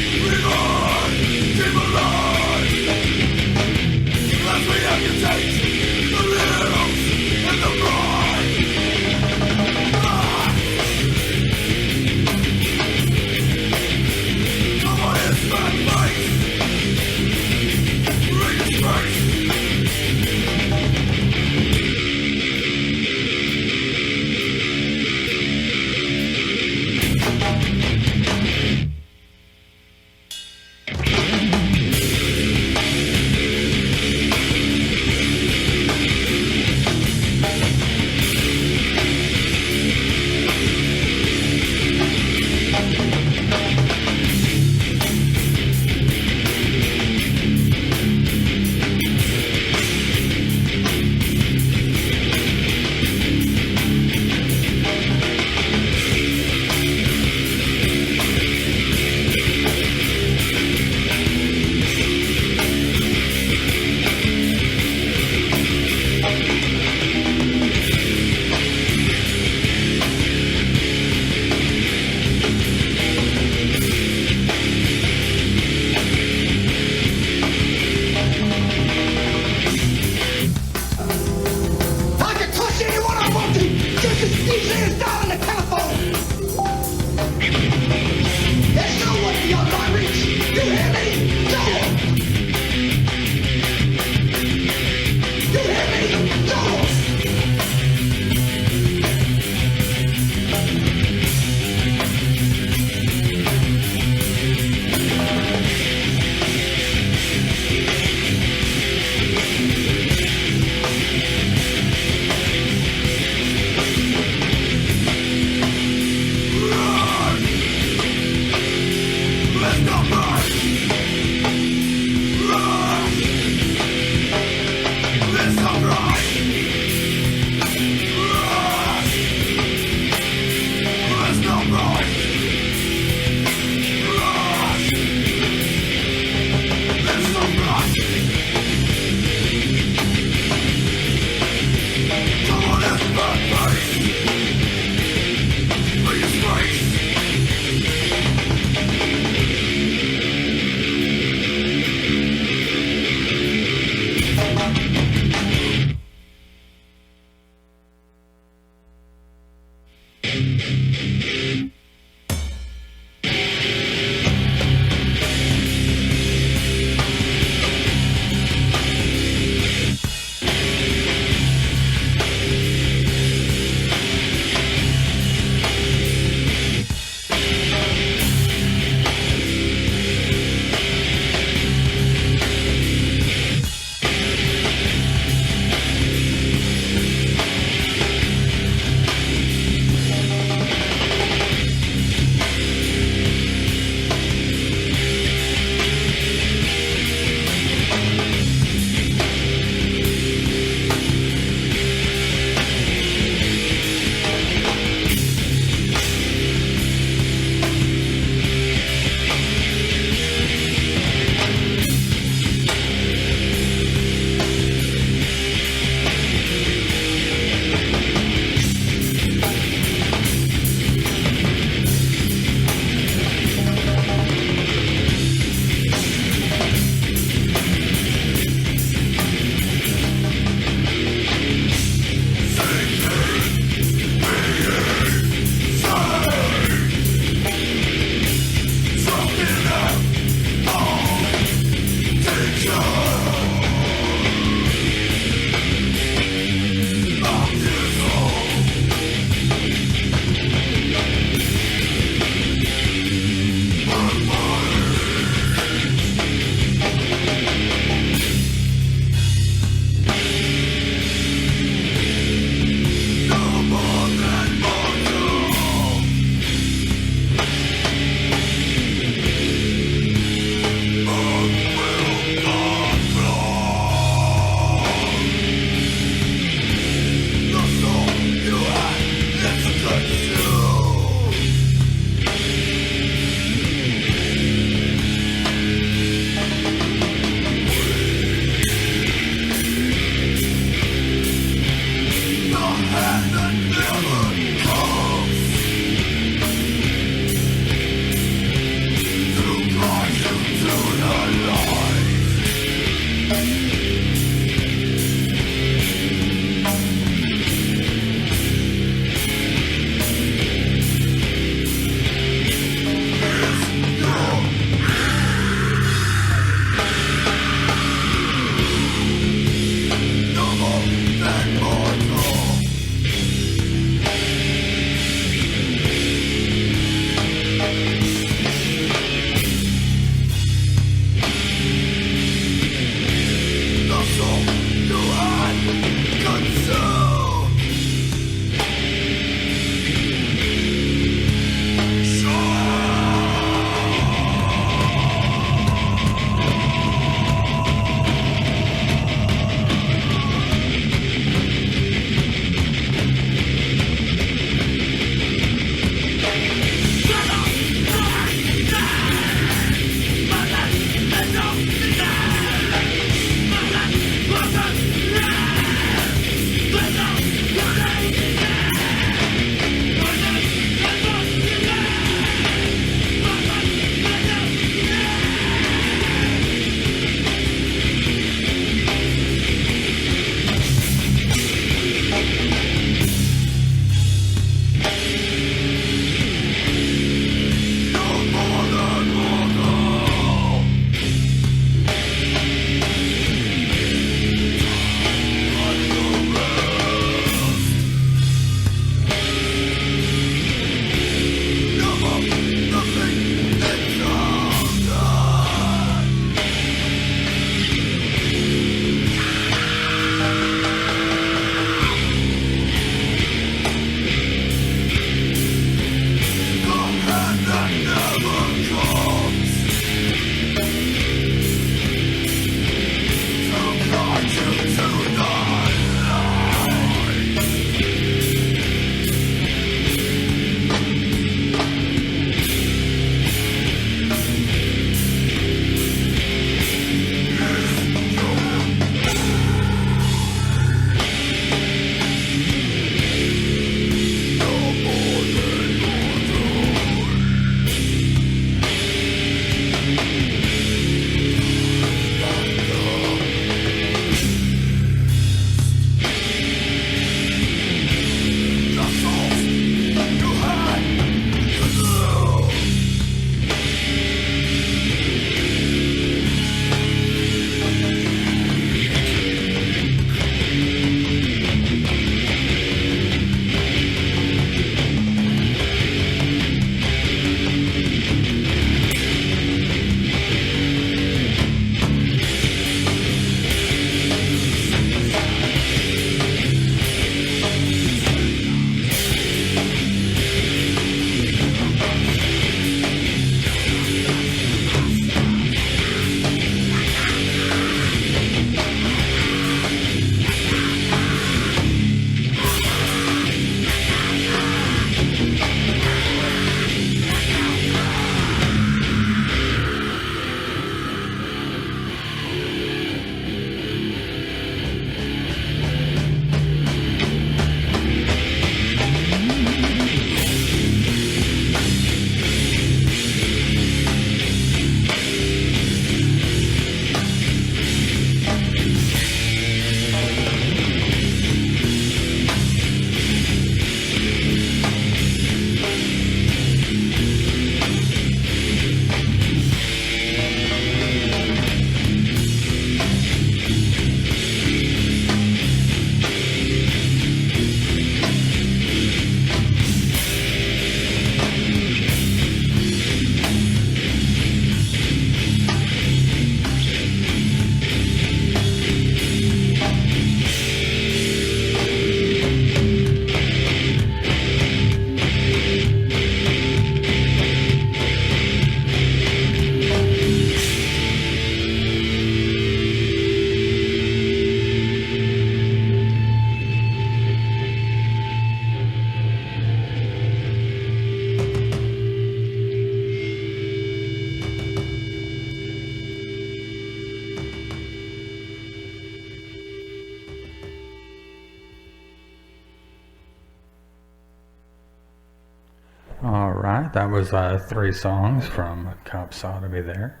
I: All right, that was 3 songs from Cop Sodomy there.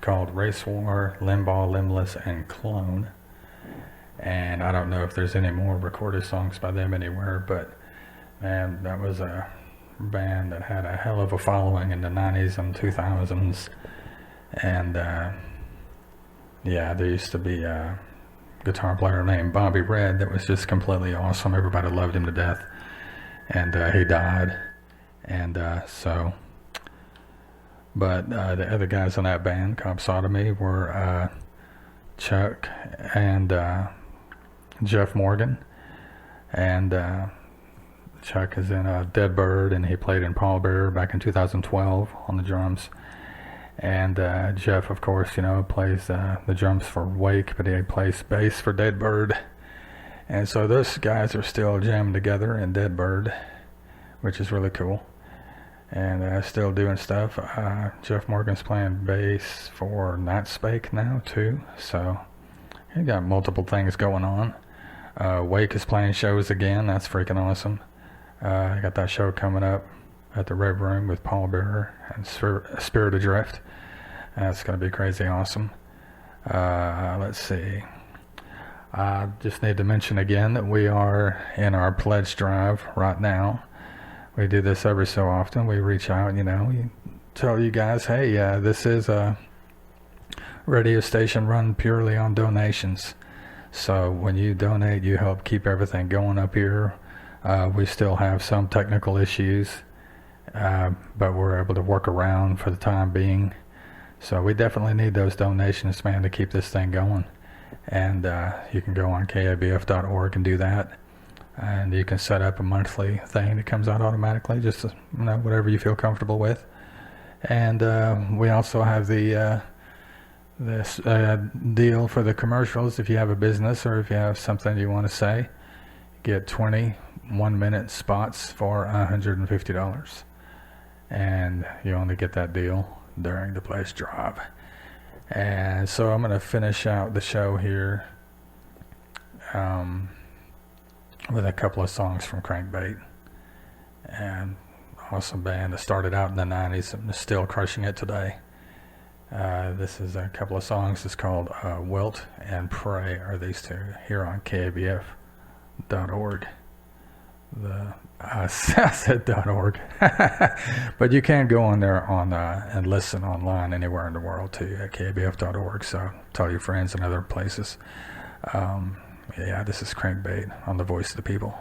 I: Called Race War, Limbaugh, Limbless, and Clone. And I don't know if there's any more recorded songs by them anywhere, but man, that was a band that had a hell of a following in the 90s and 2000s. And yeah, there used to be a guitar player named Bobby Red that was just completely awesome. Everybody loved him to death. And he died. And but the other guys in that band, Cop Sodomy, were Chuck and Jeff Morgan. And Chuck is in Dead Bird, and he played in Paul Bearer back in 2012 on the drums. And Jeff, of course, you know, plays the drums for Wake, but he plays bass for Dead Bird. And so those guys are still jamming together in Dead Bird, which is really cool. And still doing stuff. Jeff Morgan's playing bass for Nightspake now too, so he got multiple things going on. Wake is playing shows again. That's freaking awesome. I got that show coming up at the Red Room with Paul Bearer and Spirit Adrift. That's going to be crazy awesome. Let's see. I just need to mention again that we are in our pledge drive right now. We do this every so often. We reach out, you know, we tell you guys, hey, this is a radio station run purely on donations. So when you donate, you help keep everything going up here. We still have some technical issues, but we're able to work around for the time being. So we definitely need those donations, man, to keep this thing going. And you can go on kabf.org and do that. And you can set up a monthly thing that comes out automatically, just you know, whatever you feel comfortable with. And we also have the this deal for the commercials. If you have a business or if you have something you want to say, get 20 1-minute spots for $150, and you only get that deal during the pledge drive. And so I'm going to finish out the show here with a couple of songs from Crankbait, and awesome band that started out in the 90s and is still crushing it today. This is a couple of songs. It's called Wilt and Pray are these two here on KABF.org. I said .org, but you can go on there and listen online anywhere in the world too at KABF.org. So tell your friends in other places. Yeah, this is Crankbait on the Voice of the People.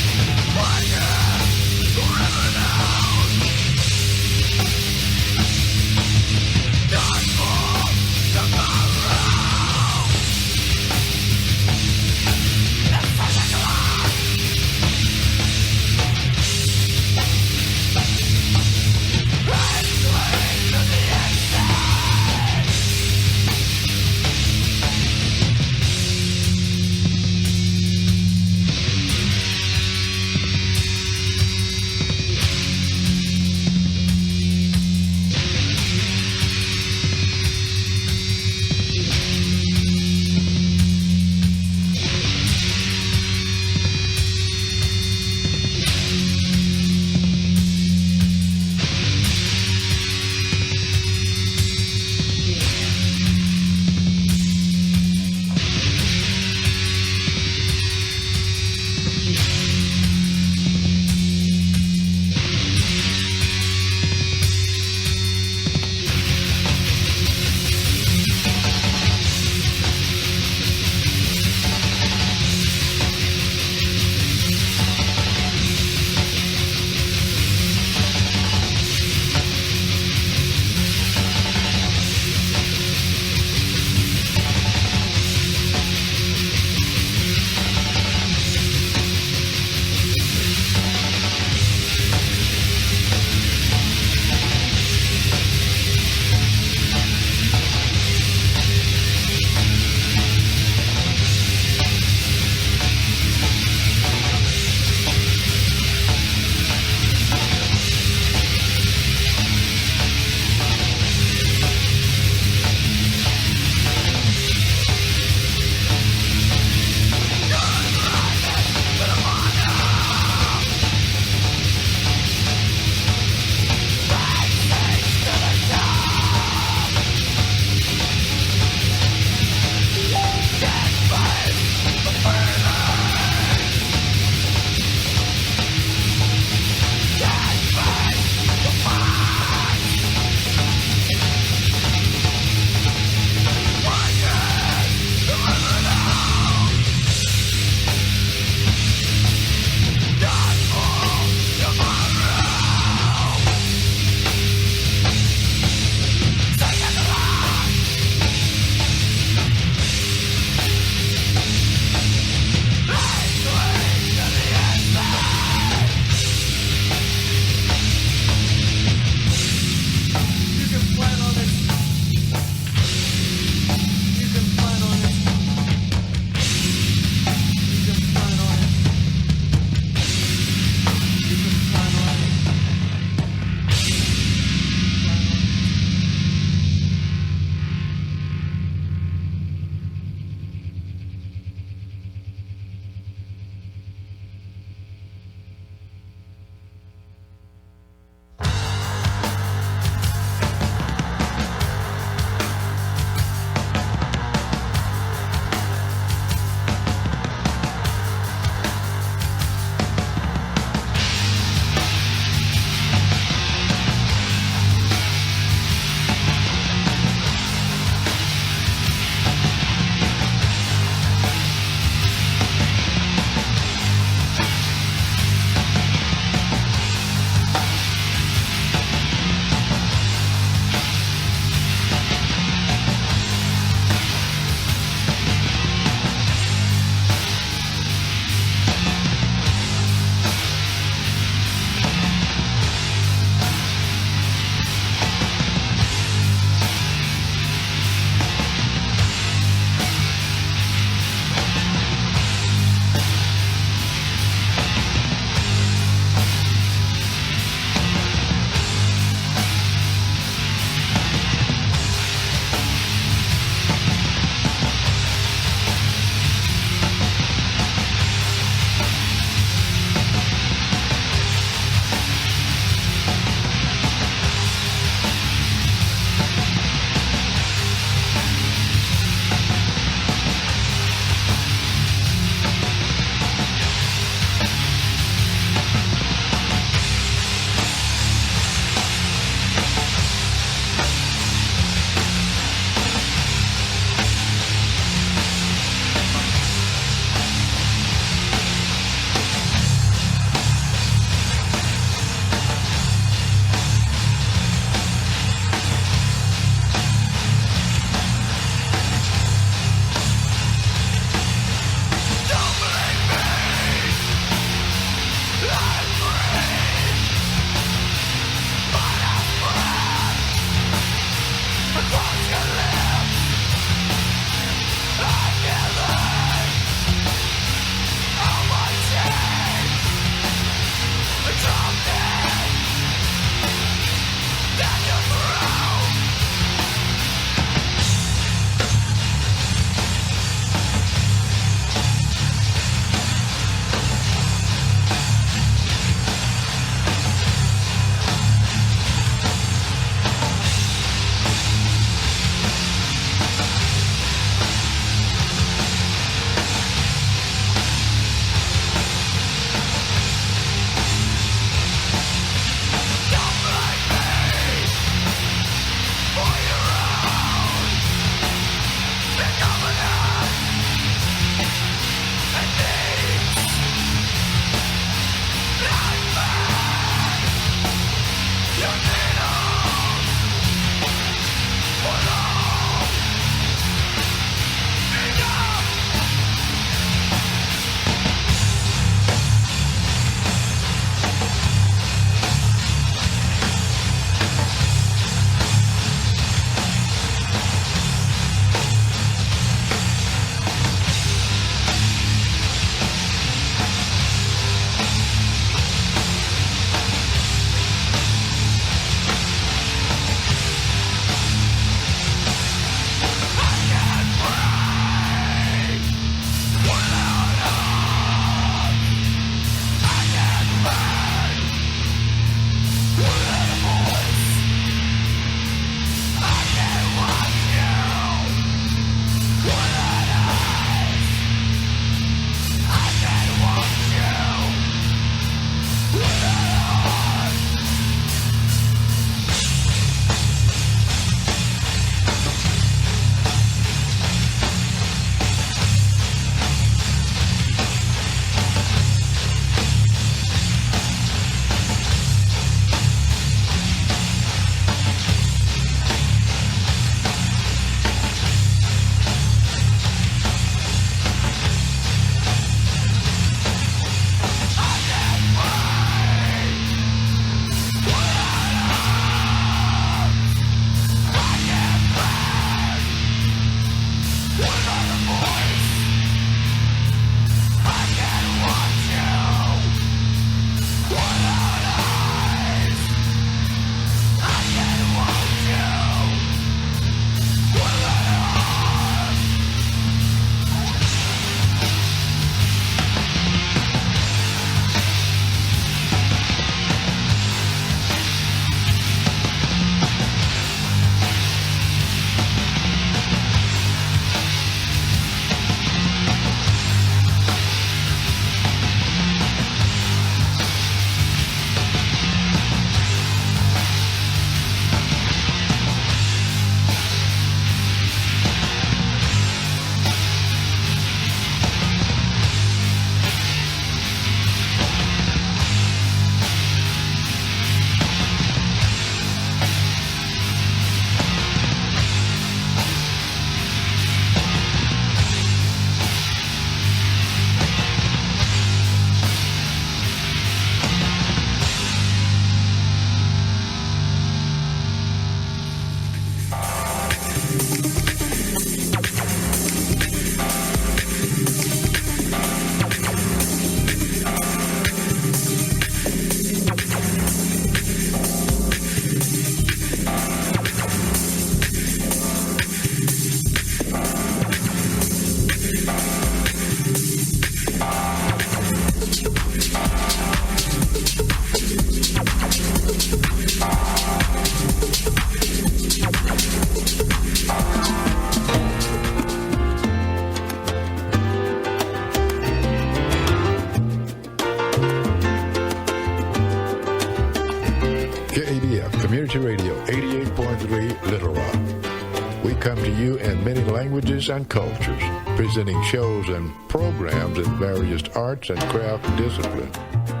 L: Community Radio 88.3 Little Rock. We come to you in many languages and cultures, presenting shows and programs in various arts and craft disciplines.